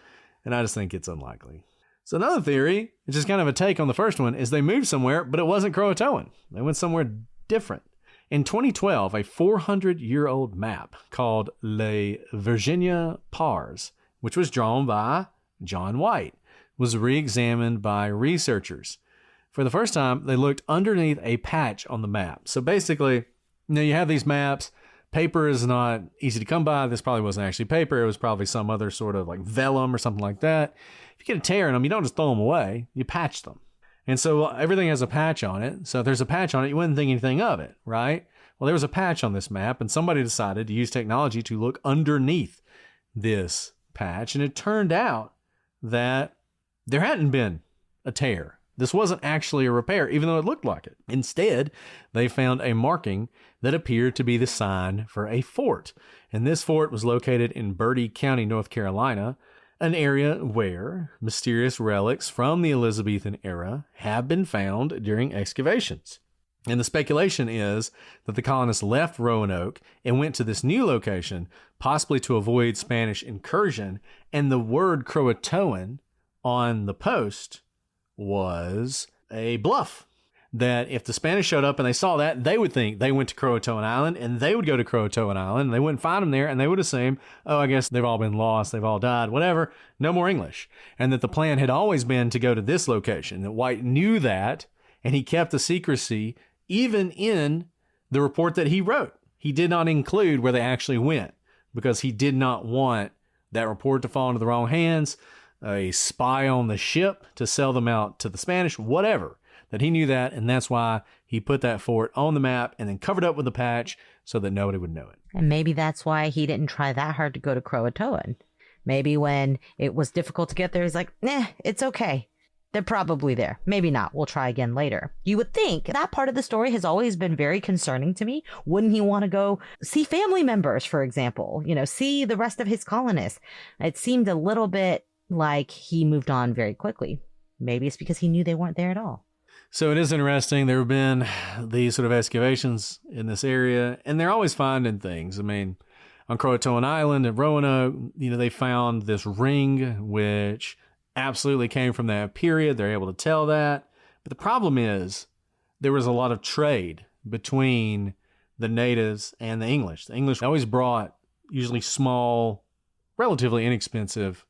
and I just think it's unlikely. So another theory, which is kind of a take on the first one, is they moved somewhere, but it wasn't Croatoan. They went somewhere different. In 2012, a 400-year-old map called Le Virginia Pars, which was drawn by John White, was re-examined by researchers. For the first time, they looked underneath a patch on the map. So basically, you have these maps. Paper is not easy to come by. This probably wasn't actually paper. It was probably some other sort of like vellum or something like that. If you get a tear in them, you don't just throw them away. You patch them. And so everything has a patch on it. So if there's a patch on it, you wouldn't think anything of it, right? Well, there was a patch on this map, and somebody decided to use technology to look underneath this patch. And it turned out that there hadn't been a tear. This wasn't actually a repair, even though it looked like it. Instead, they found a marking that appeared to be the sign for a fort. And this fort was located in Bertie County, North Carolina, an area where mysterious relics from the Elizabethan era have been found during excavations. And the speculation is that the colonists left Roanoke and went to this new location, possibly to avoid Spanish incursion, and the word Croatoan on the post was a bluff. That if the Spanish showed up and they saw that, they would think they went to Croatoan Island, and they would go to Croatoan Island, and they wouldn't find them there, and they would assume, oh, I guess they've all been lost, they've all died, whatever, no more English. And that the plan had always been to go to this location, that White knew that, and he kept the secrecy even in the report that he wrote. He did not include where they actually went, because he did not want that report to fall into the wrong hands, a spy on the ship to sell them out to the Spanish, whatever. That he knew that, and that's why he put that fort on the map and then covered up with a patch so that nobody would know it. And maybe that's why he didn't try that hard to go to Croatoan. Maybe when it was difficult to get there, he's like, it's okay. They're probably there. Maybe not. We'll try again later. You would think that part of the story has always been very concerning to me. Wouldn't he want to go see family members, for example? See the rest of his colonists. It seemed a little bit like he moved on very quickly. Maybe it's because he knew they weren't there at all. So it is interesting. There have been these sort of excavations in this area, and they're always finding things. I mean, on Croatoan Island at Roanoke, they found this ring, which absolutely came from that period. They're able to tell that. But the problem is there was a lot of trade between the natives and the English. The English always brought usually small, relatively inexpensive,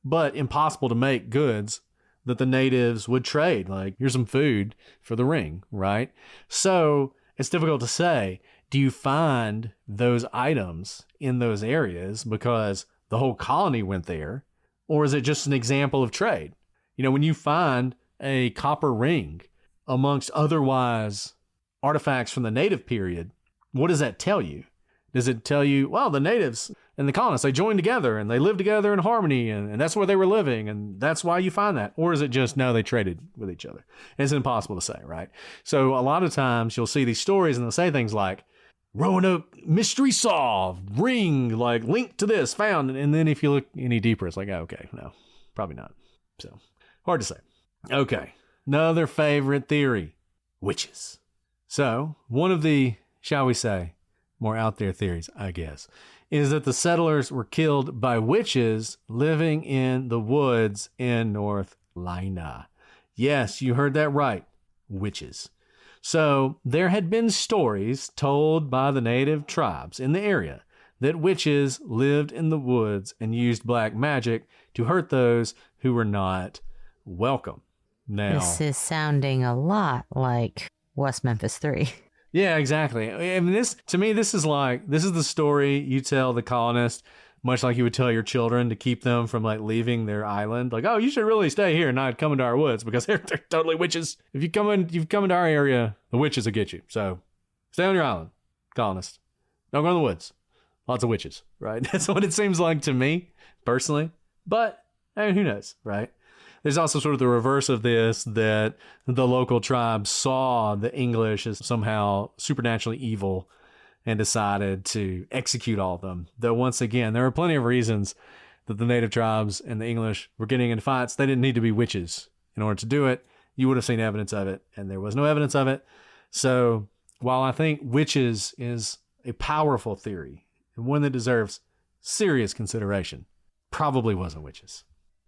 but impossible to make goods that the natives would trade. Like, here's some food for the ring, right? So it's difficult to say, do you find those items in those areas because the whole colony went there? Or is it just an example of trade? When you find a copper ring amongst otherwise artifacts from the native period, what does that tell you? Does it tell you, well, the natives and the colonists, they joined together and they lived together in harmony and that's where they were living and that's why you find that? Or is it just, no, they traded with each other? It's impossible to say, right? So a lot of times you'll see these stories and they'll say things like, Roanoke mystery solved, ring, like linked to this, found. And then if you look any deeper, it's like, oh, okay, no, probably not. So hard to say. Okay, another favorite theory, witches. So one of the, shall we say, more out there theories, I guess, is that the settlers were killed by witches living in the woods in North Carolina. Yes, you heard that right. Witches. So there had been stories told by the native tribes in the area that witches lived in the woods and used black magic to hurt those who were not welcome. Now, this is sounding a lot like West Memphis 3. Yeah, exactly. I mean, this is the story you tell the colonist much like you would tell your children to keep them from like leaving their island. Like, oh, you should really stay here and not come into our woods because they're totally witches. If you come into our area, the witches will get you. So stay on your island, colonists. Don't go in the woods. Lots of witches, right? That's what it seems like to me, personally. But I mean, who knows, right? There's also sort of the reverse of this, that the local tribe saw the English as somehow supernaturally evil and decided to execute all of them. Though once again, there are plenty of reasons that the native tribes and the English were getting into fights. They didn't need to be witches in order to do it. You would have seen evidence of it, and there was no evidence of it. So while I think witches is a powerful theory and one that deserves serious consideration, probably wasn't witches.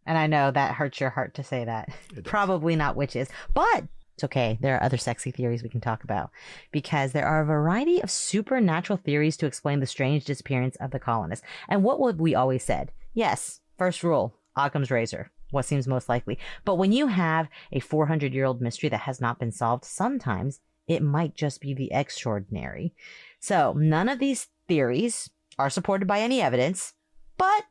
And I know that hurts your heart to say that. Probably not witches, but it's okay. There are other sexy theories we can talk about because there are a variety of supernatural theories to explain the strange disappearance of the colonists. And what would we always said? Yes, first rule, Occam's razor. What seems most likely? But when you have a 400-year-old mystery that has not been solved, sometimes it might just be the extraordinary. So none of these theories are supported by any evidence, but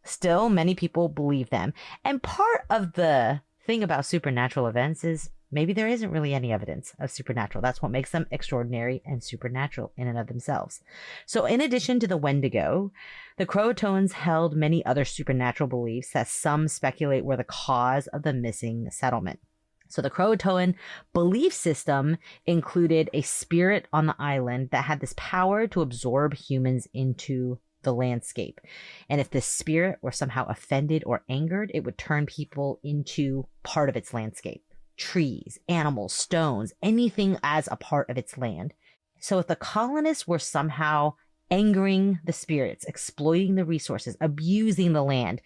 still many people believe them. And part of the thing about supernatural events is maybe there isn't really any evidence of supernatural. That's what makes them extraordinary and supernatural in and of themselves. So in addition to the Wendigo, the Croatoans held many other supernatural beliefs that some speculate were the cause of the missing settlement. So the Croatoan belief system included a spirit on the island that had this power to absorb humans into the landscape. And if this spirit were somehow offended or angered, it would turn people into part of its landscape. Trees, animals, stones, anything as a part of its land. So if the colonists were somehow angering the spirits, exploiting the resources, abusing the land,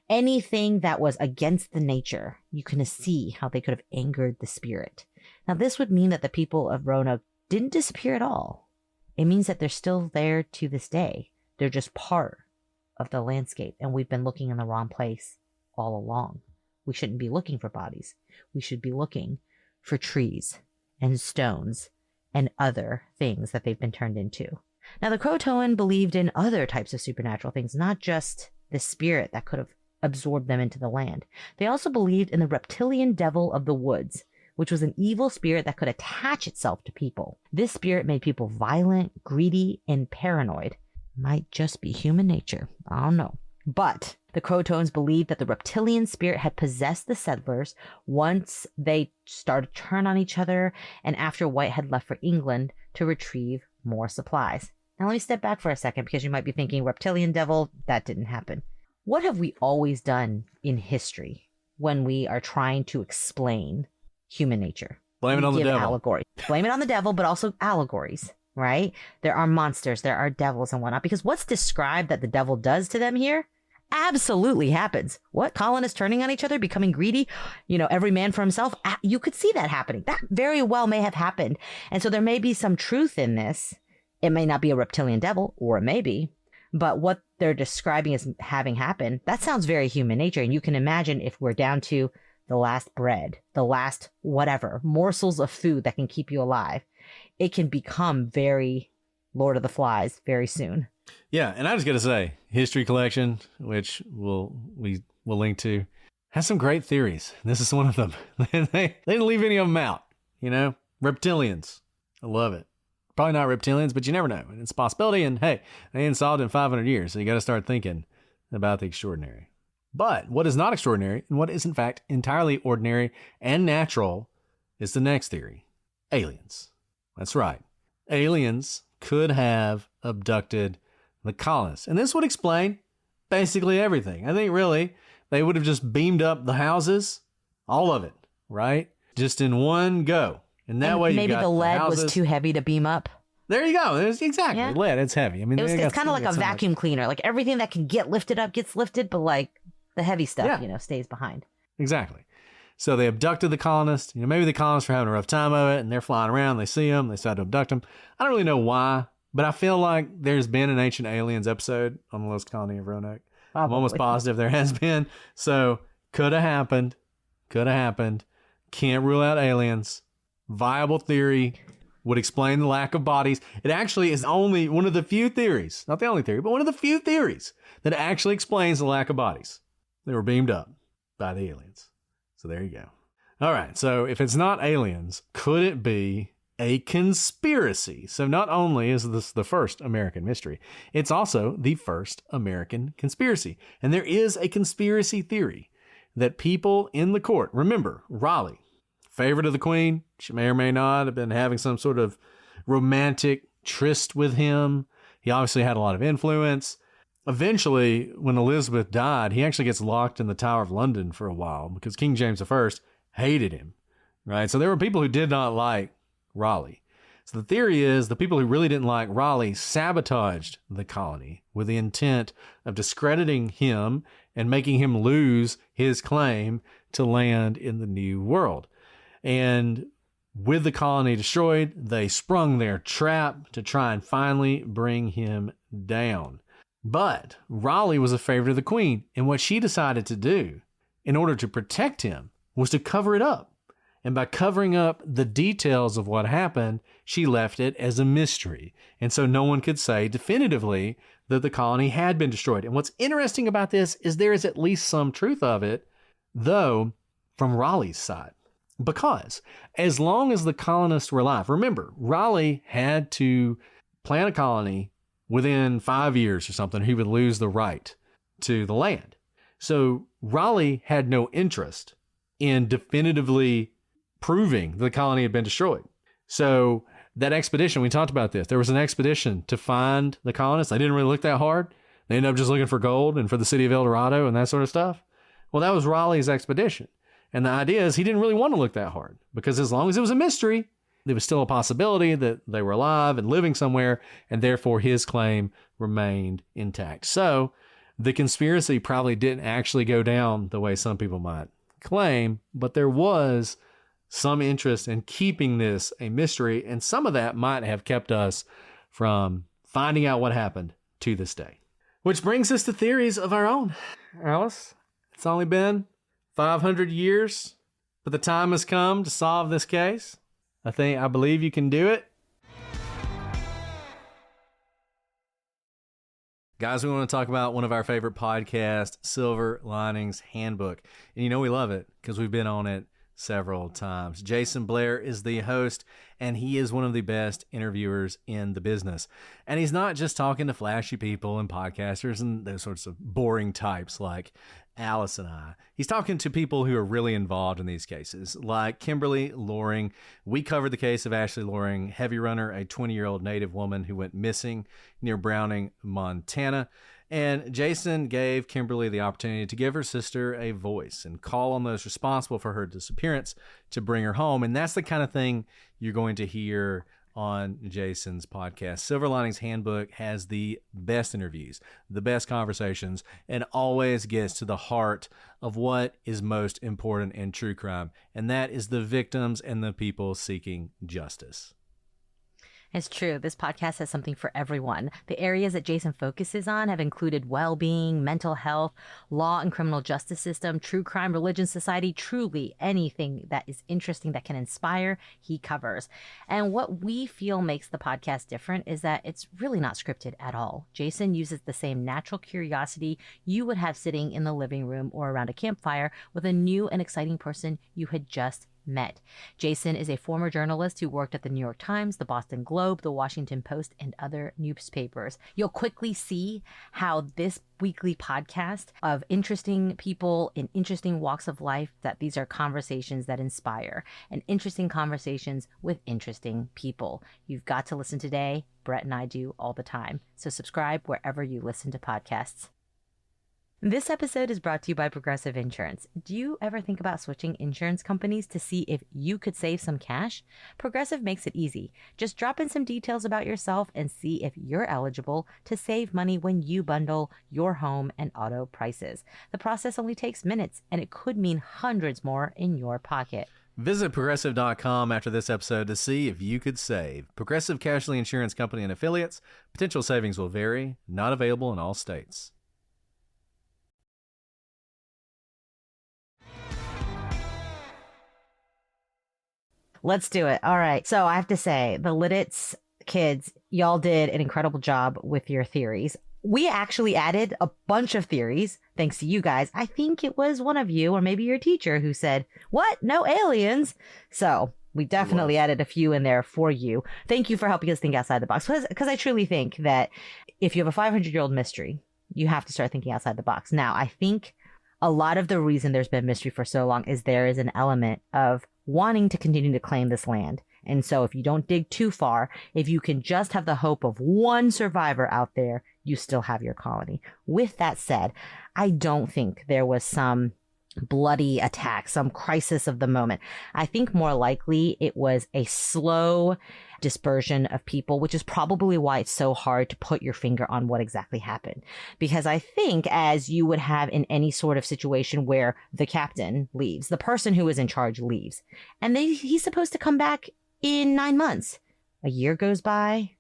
anything that was against the nature, you can see how they could have angered the spirit. Now this would mean that the people of Roanoke didn't disappear at all. It means that they're still there to this day. They're just part of the landscape, and we've been looking in the wrong place all along. We shouldn't be looking for bodies. We should be looking for trees and stones and other things that they've been turned into. Now, the Croatoan believed in other types of supernatural things, not just the spirit that could have absorbed them into the land. They also believed in the reptilian devil of the woods, which was an evil spirit that could attach itself to people. This spirit made people violent, greedy, and paranoid. Might just be human nature. I don't know. But the Croatoans believed that the reptilian spirit had possessed the settlers once they started to turn on each other and after White had left for England to retrieve more supplies. Now let me step back for a second because you might be thinking reptilian devil, that didn't happen. What have we always done in history when we are trying to explain human nature? Blame it on the devil. Allegories. Blame it on the devil, but also allegories. Right? There are monsters, there are devils and whatnot. Because what's described that the devil does to them here absolutely happens. What? Colonists turning on each other, becoming greedy, every man for himself. You could see that happening. That very well may have happened. And so there may be some truth in this. It may not be a reptilian devil, or it may be. But what they're describing as having happened, that sounds very human nature. And you can imagine if we're down to the last bread, the last whatever, morsels of food that can keep you alive. It can become very Lord of the Flies very soon. Yeah, and I was going to say, History Collection, which we will link to, has some great theories. This is one of them. They didn't leave any of them out, Reptilians. I love it. Probably not reptilians, but you never know. It's a possibility, and hey, they ain't solved in 500 years, so you got to start thinking about the extraordinary. But what is not extraordinary, and what is in fact entirely ordinary and natural, is the next theory. Aliens. That's right. Aliens could have abducted the colonists. And this would explain basically everything. I think really they would have just beamed up the houses, all of it, right? Just in one go. And that way you got maybe the lead was too heavy to beam up. There you go. Exactly. Yeah. Lead, it's heavy. I mean, it's kind of like a vacuum cleaner. Like everything that can get lifted up gets lifted, but like the heavy stuff, stays behind. Exactly. So they abducted the colonists. Maybe the colonists were having a rough time of it, and they're flying around. They see them. They decide to abduct them. I don't really know why, but I feel like there's been an Ancient Aliens episode on the Lost Colony of Roanoke. Probably. I'm almost positive there has been. So could have happened. Can't rule out aliens. Viable theory. would explain the lack of bodies. It actually is only one of the few theories, not the only theory, but one of the few theories that actually explains the lack of bodies. They were beamed up by the aliens. So there you go. All right, so if it's not aliens, could it be a conspiracy? So not only is this the first American mystery, it's also the first American conspiracy. And there is a conspiracy theory that people in the court, remember, Raleigh, favorite of the Queen, she may or may not have been having some sort of romantic tryst with him. He obviously had a lot of influence. Eventually, when Elizabeth died, he actually gets locked in the Tower of London for a while because King James I hated him, right? So there were people who did not like Raleigh. So the theory is the people who really didn't like Raleigh sabotaged the colony with the intent of discrediting him and making him lose his claim to land in the New World. And with the colony destroyed, they sprung their trap to try and finally bring him down. But Raleigh was a favorite of the Queen, and what she decided to do in order to protect him was to cover it up. And by covering up the details of what happened, she left it as a mystery. And so no one could say definitively that the colony had been destroyed. And what's interesting about this is there is at least some truth of it, though, from Raleigh's side. Because as long as the colonists were alive, remember, Raleigh had to plant a colony within 5 years or something, he would lose the right to the land. So Raleigh had no interest in definitively proving the colony had been destroyed. So that expedition, we talked about this, there was an expedition to find the colonists. They didn't really look that hard. They ended up just looking for gold and for the city of El Dorado and that sort of stuff. Well, that was Raleigh's expedition. And the idea is he didn't really want to look that hard because as long as it was a mystery, there was still a possibility that they were alive and living somewhere, and therefore his claim remained intact. So the conspiracy probably didn't actually go down the way some people might claim, but there was some interest in keeping this a mystery, and some of that might have kept us from finding out what happened to this day. Which brings us to theories of our own. Alice, it's only been 500 years, but the time has come to solve this case. I believe you can do it. Guys, we want to talk about one of our favorite podcasts, Silver Linings Handbook. And you know we love it because we've been on it several times. Jason Blair is the host, and he is one of the best interviewers in the business. And he's not just talking to flashy people and podcasters and those sorts of boring types like Alice and I. He's talking to people who are really involved in these cases, like Kimberly Loring. We covered the case of Ashley Loring, heavy runner, a 20-year-old Native woman who went missing near Browning, Montana. And Jason gave Kimberly the opportunity to give her sister a voice and call on those responsible for her disappearance to bring her home. And that's the kind of thing you're going to hear on Jason's podcast. Silver Linings Handbook has the best interviews, the best conversations, and always gets to the heart of what is most important in true crime, and that is the victims and the people seeking justice. It's true. This podcast has something for everyone. The areas that Jason focuses on have included well-being, mental health, law and criminal justice system, true crime, religion, society, truly anything that is interesting that can inspire, he covers. And what we feel makes the podcast different is that it's really not scripted at all. Jason uses the same natural curiosity you would have sitting in the living room or around a campfire with a new and exciting person you had just met. Jason is a former journalist who worked at the New York Times, the Boston Globe, the Washington Post, and other newspapers. You'll quickly see how this weekly podcast of interesting people in interesting walks of life, that these are conversations that inspire and interesting conversations with interesting people. You've got to listen today. Brett and I do all the time. So subscribe wherever you listen to podcasts. This episode is brought to you by Progressive Insurance. Do you ever think about switching insurance companies to see if you could save some cash? Progressive makes it easy. Just drop in some details about yourself and see if you're eligible to save money when you bundle your home and auto prices. The process only takes minutes, and it could mean hundreds more in your pocket. Visit Progressive.com after this episode to see if you could save. Progressive Casualty Insurance Company and Affiliates. Potential savings will vary. Not available in all states. Let's do it. All right. So I have to say, the Lidditz kids, y'all did an incredible job with your theories. We actually added a bunch of theories thanks to you guys. I think it was one of you or maybe your teacher who said, what? No aliens? So we definitely added a few in there for you. Thank you for helping us think outside the box. Because I truly think that if you have a 500-year-old mystery, you have to start thinking outside the box. Now, I think a lot of the reason there's been mystery for so long is there is an element of wanting to continue to claim this land. And so if you don't dig too far, if you can just have the hope of one survivor out there, you still have your colony. With that said, I don't think there was some bloody attack, some crisis of the moment. I think more likely it was a slow dispersion of people, which is probably why it's so hard to put your finger on what exactly happened. Because I think, as you would have in any sort of situation where the captain leaves, the person who is in charge leaves, and he's supposed to come back in 9 months. A year goes by,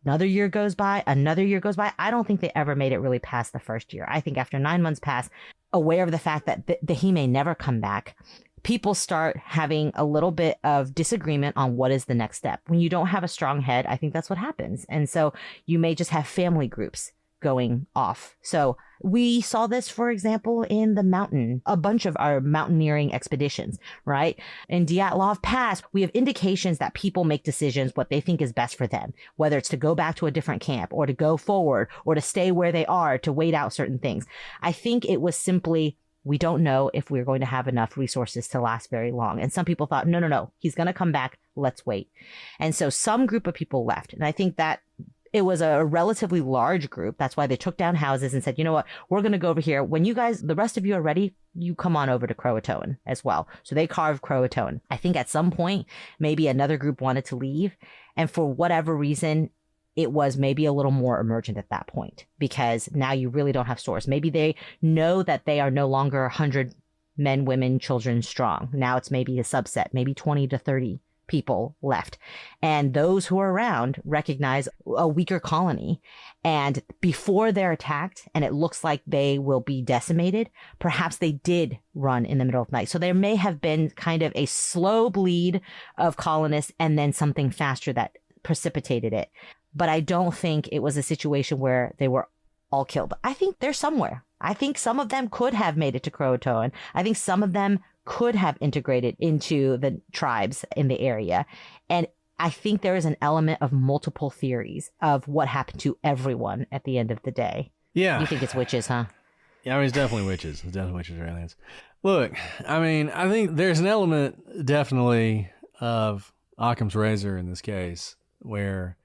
another year goes by, another year goes by. I don't think they ever made it really past the first year. I think after 9 months pass, aware of the fact that he may never come back, people start having a little bit of disagreement on what is the next step. When you don't have a strong head, I think that's what happens. And so you may just have family groups going off. So we saw this, for example, in the mountain, a bunch of our mountaineering expeditions, right? In Dyatlov Pass, we have indications that people make decisions what they think is best for them, whether it's to go back to a different camp or to go forward or to stay where they are, to wait out certain things. I think it was simply, we don't know if we're going to have enough resources to last very long. And some people thought, no, he's going to come back. Let's wait. And so some group of people left. And I think that it was a relatively large group. That's why they took down houses and said, you know what, we're going to go over here. When you guys, the rest of you are ready, you come on over to Croatoan as well. So they carved Croatoan. I think at some point, maybe another group wanted to leave. And for whatever reason, it was maybe a little more emergent at that point, because now you really don't have stores. Maybe they know that they are no longer 100 men, women, children strong. Now it's maybe a subset, maybe 20 to 30 people left. And those who are around recognize a weaker colony. And before they're attacked and it looks like they will be decimated, perhaps they did run in the middle of the night. So there may have been kind of a slow bleed of colonists and then something faster that precipitated it. But I don't think it was a situation where they were all killed. I think they're somewhere. I think some of them could have made it to Croatoan. I think some of them could have integrated into the tribes in the area. And I think there is an element of multiple theories of what happened to everyone at the end of the day. Yeah. You think it's witches, huh? Yeah, I mean, it's definitely witches. It's definitely witches or aliens. Look, I mean, I think there's an element definitely of Occam's razor in this case, where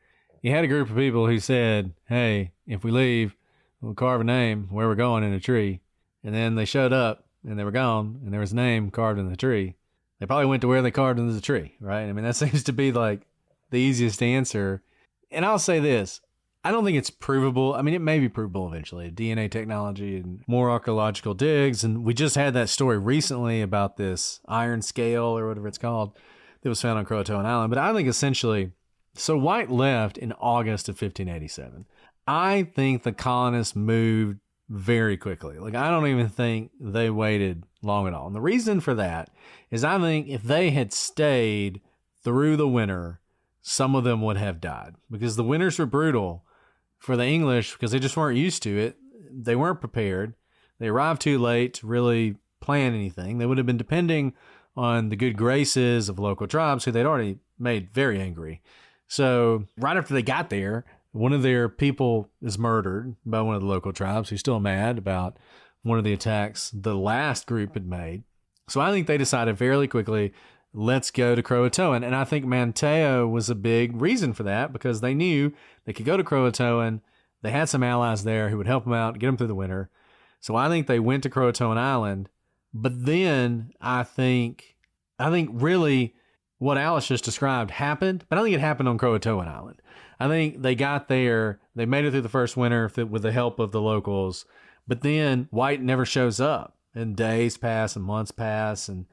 you had a group of people who said, hey, if we leave, we'll carve a name where we're going in a tree. And then they showed up and they were gone and there was a name carved in the tree. They probably went to where they carved into the tree, right? I mean, that seems to be like the easiest answer. And I'll say this, I don't think it's provable. I mean, it may be provable eventually, DNA technology and more archaeological digs. And we just had that story recently about this iron scale or whatever it's called that was found on Croatoan Island. But I think essentially, so White left in August of 1587. I think the colonists moved very quickly. Like, I don't even think they waited long at all. And the reason for that is I think if they had stayed through the winter, some of them would have died because the winters were brutal for the English because they just weren't used to it. They weren't prepared. They arrived too late to really plan anything. They would have been depending on the good graces of local tribes who they'd already made very angry. So right after they got there, one of their people is murdered by one of the local tribes who's still mad about one of the attacks the last group had made. So I think they decided fairly quickly, let's go to Croatoan. And I think Manteo was a big reason for that because they knew they could go to Croatoan. They had some allies there who would help them out, get them through the winter. So I think they went to Croatoan Island. But then I think really what Alice just described happened, but I don't think it happened on Croatoan Island. I think they got there, they made it through the first winter with the help of the locals, but then White never shows up, and days pass and months pass, and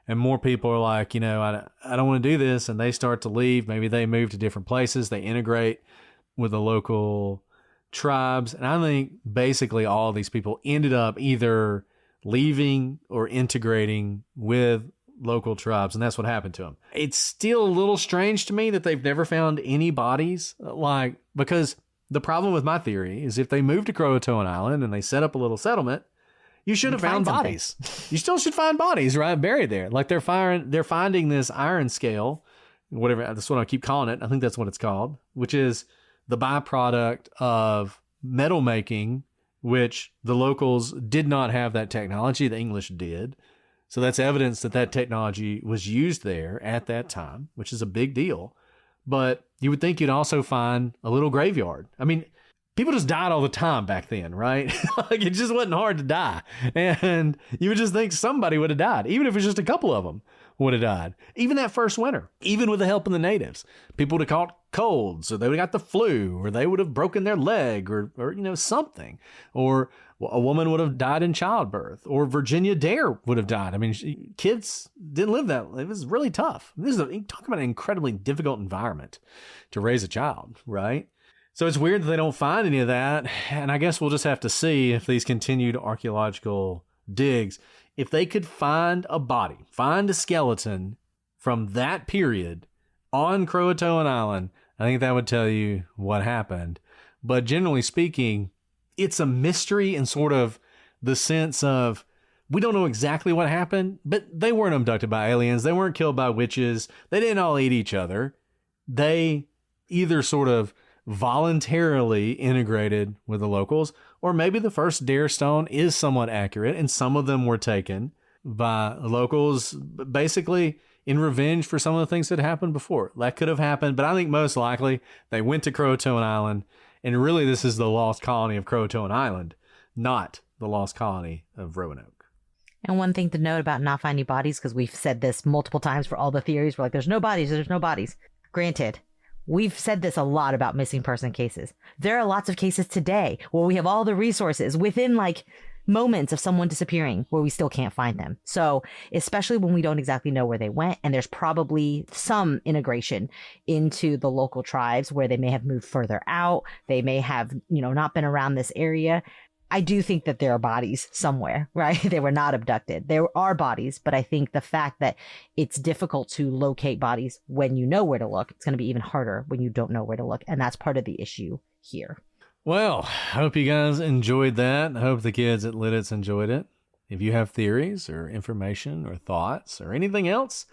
more people are like, you know, I don't want to do this, and they start to leave. Maybe they move to different places, they integrate with the local tribes, and I think basically all these people ended up either leaving or integrating with local tribes, and that's what happened to them. It's still a little strange to me that they've never found any bodies, because the problem with my theory is if they moved to Croatoan Island and they set up a little settlement, you should have found bodies. You still should find bodies, right, buried there. Like they're finding this iron scale, whatever, that's what I keep calling it. I think that's what it's called, which is the byproduct of metal making, which the locals did not have that technology. The English did. So that's evidence that that technology was used there at that time, which is a big deal. But you would think you'd also find a little graveyard. I mean, people just died all the time back then, right? Like it just wasn't hard to die. And you would just think somebody would have died, even if it was just a couple of them would have died. Even that first winter, even with the help of the natives, people would have caught colds, or they would have got the flu, or they would have broken their leg, or something. Or a woman would have died in childbirth, or Virginia Dare would have died. I mean, kids didn't live that. It was really tough. Talk about an incredibly difficult environment to raise a child, right? So it's weird that they don't find any of that. And I guess we'll just have to see if these continued archaeological digs, if they could find a body, find a skeleton from that period on Croatoan Island, I think that would tell you what happened. But generally speaking, it's a mystery in sort of the sense of we don't know exactly what happened, but they weren't abducted by aliens. They weren't killed by witches. They didn't all eat each other. They either sort of voluntarily integrated with the locals, or maybe the first Dare stone is somewhat accurate, and some of them were taken by locals basically in revenge for some of the things that happened before. That could have happened, but I think most likely they went to Croatoan Island, and really this is the lost colony of Croatoan Island, not the lost colony of Roanoke. And one thing to note about not finding bodies, because we've said this multiple times for all the theories, we're like, there's no bodies. Granted, we've said this a lot about missing person cases. There are lots of cases today where we have all the resources within like moments of someone disappearing where we still can't find them. So especially when we don't exactly know where they went, and there's probably some integration into the local tribes where they may have moved further out. They may have, not been around this area. I do think that there are bodies somewhere, right? They were not abducted. There are bodies, but I think the fact that it's difficult to locate bodies when you know where to look, it's going to be even harder when you don't know where to look. And that's part of the issue here. Well, I hope you guys enjoyed that. I hope the kids at Lidditz enjoyed it. If you have theories or information or thoughts or anything else,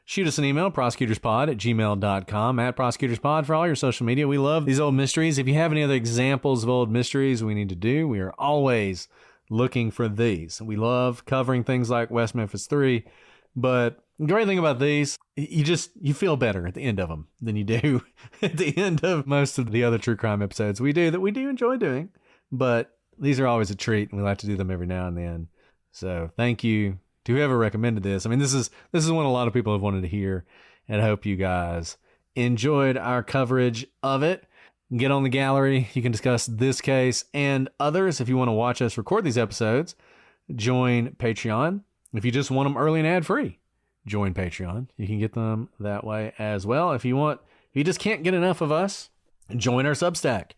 shoot us an email, prosecutorspod@gmail.com, @prosecutorspod for all your social media. We love these old mysteries. If you have any other examples of old mysteries we need to do, we are always looking for these. We love covering things like West Memphis 3, but the great thing about these, you feel better at the end of them than you do at the end of most of the other true crime episodes we do enjoy doing. But these are always a treat, and we like to do them every now and then. So thank you to whoever recommended this. I mean, this is one a lot of people have wanted to hear, and I hope you guys enjoyed our coverage of it. Get on the gallery. You can discuss this case and others. If you want to watch us record these episodes, join Patreon. If you just want them early and ad-free, join Patreon. You can get them that way as well. If you just can't get enough of us, join our Substack.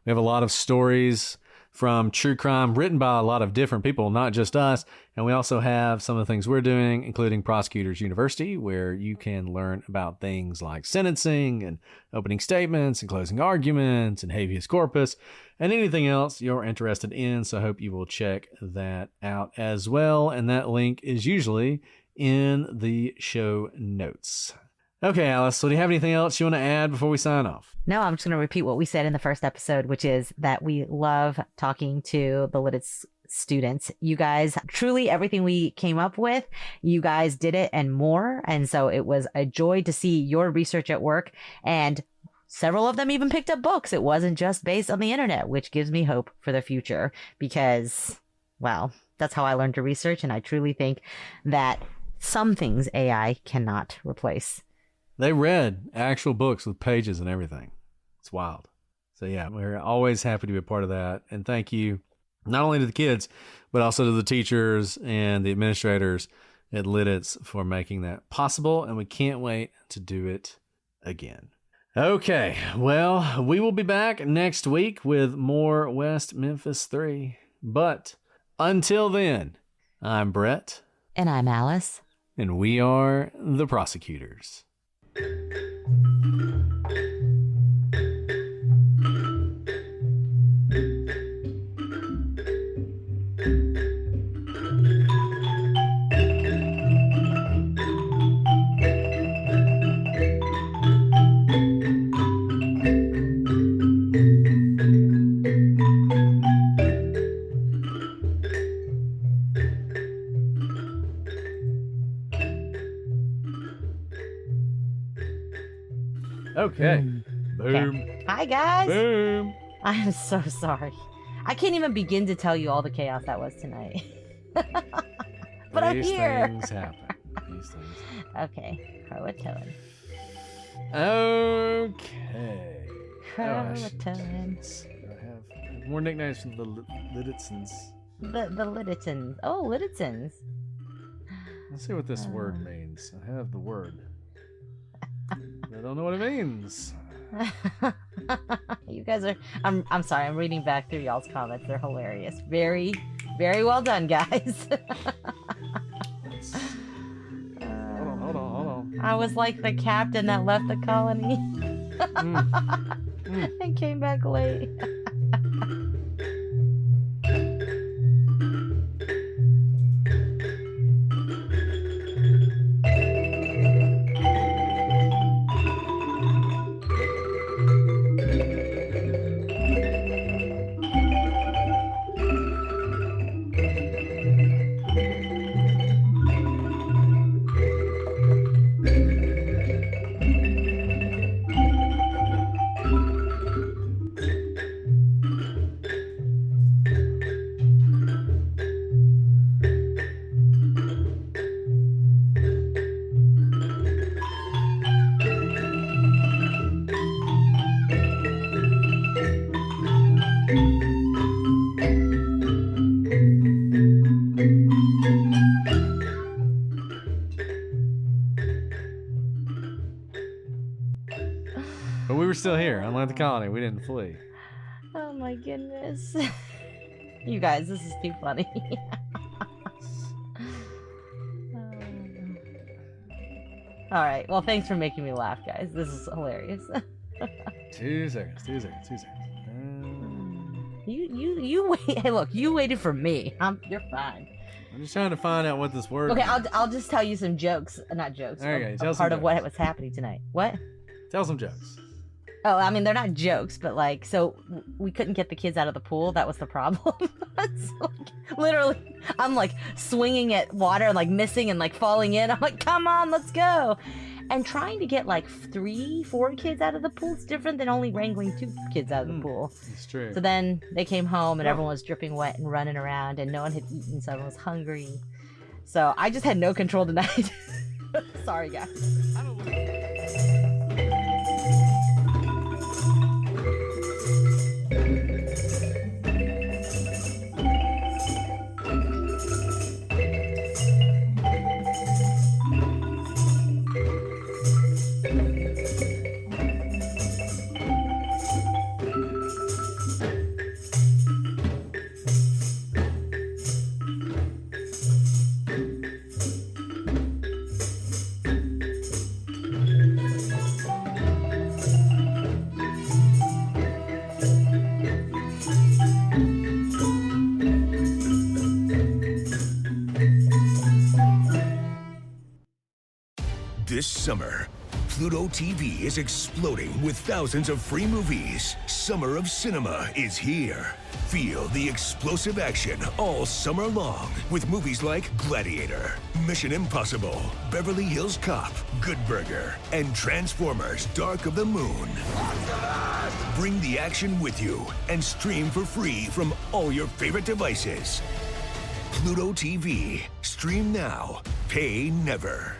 We have a lot of stories from true crime written by a lot of different people, not just us. And we also have some of the things we're doing, including Prosecutors University, where you can learn about things like sentencing and opening statements and closing arguments and habeas corpus and anything else you're interested in. So I hope you will check that out as well. And that link is usually in the show notes. Okay, Alice, so do you have anything else you want to add before we sign off? No, I'm just going to repeat what we said in the first episode, which is that we love talking to the Lidditz students. You guys, truly everything we came up with, you guys did it and more. And so it was a joy to see your research at work. And several of them even picked up books. It wasn't just based on the internet, which gives me hope for the future because, well, that's how I learned to research. And I truly think that some things AI cannot replace. They read actual books with pages and everything. It's wild. So yeah, we're always happy to be a part of that. And thank you not only to the kids, but also to the teachers and the administrators at Lidditz for making that possible. And we can't wait to do it again. Okay, well, we will be back next week with more West Memphis 3. But until then, I'm Brett. And I'm Alice. and we are the Prosecutors. Okay. Boom. Okay. Hi, guys. Boom. I am so sorry. I can't even begin to tell you all the chaos that was tonight. But I'm here. These things happen. Okay. Croatoan. Okay. Croatoan. I have more nicknames from the Liditsons. The Liditons. Oh, Liditons. Let's see what this word means. I have the word. I don't know what it means. You guys are. I'm sorry. I'm reading back through y'all's comments. They're hilarious. Very, very well done, guys. Hold on. I was like the captain that left the colony and came back late. But we were still here, unlike the colony. We didn't flee. Oh my goodness. You guys, this is too funny. Alright, well, thanks for making me laugh, guys. This is hilarious. 2 seconds. You wait. Hey, look, you waited for me. You're fine. I'm just trying to find out what this word Okay, means. I'll just tell you some jokes. Not jokes. Okay, a tell some part of jokes. what was happening tonight. What? Tell some jokes. Oh, I mean, they're not jokes, but like, so we couldn't get the kids out of the pool. That was the problem. So, like, literally, I'm like swinging at water and like missing and like falling in. I'm like, come on, let's go. And trying to get like 3-4 kids out of the pool is different than only wrangling 2 kids out of the pool. It's true. So then they came home and everyone was dripping wet and running around and no one had eaten, so everyone was hungry. So I just had no control tonight. Sorry, guys. This summer, Pluto TV is exploding with thousands of free movies. Summer of Cinema is here. Feel the explosive action all summer long with movies like Gladiator, Mission Impossible, Beverly Hills Cop, Good Burger, and Transformers: Dark of the Moon. Bring the action with you and stream for free from all your favorite devices. Pluto TV. Stream now. Pay never.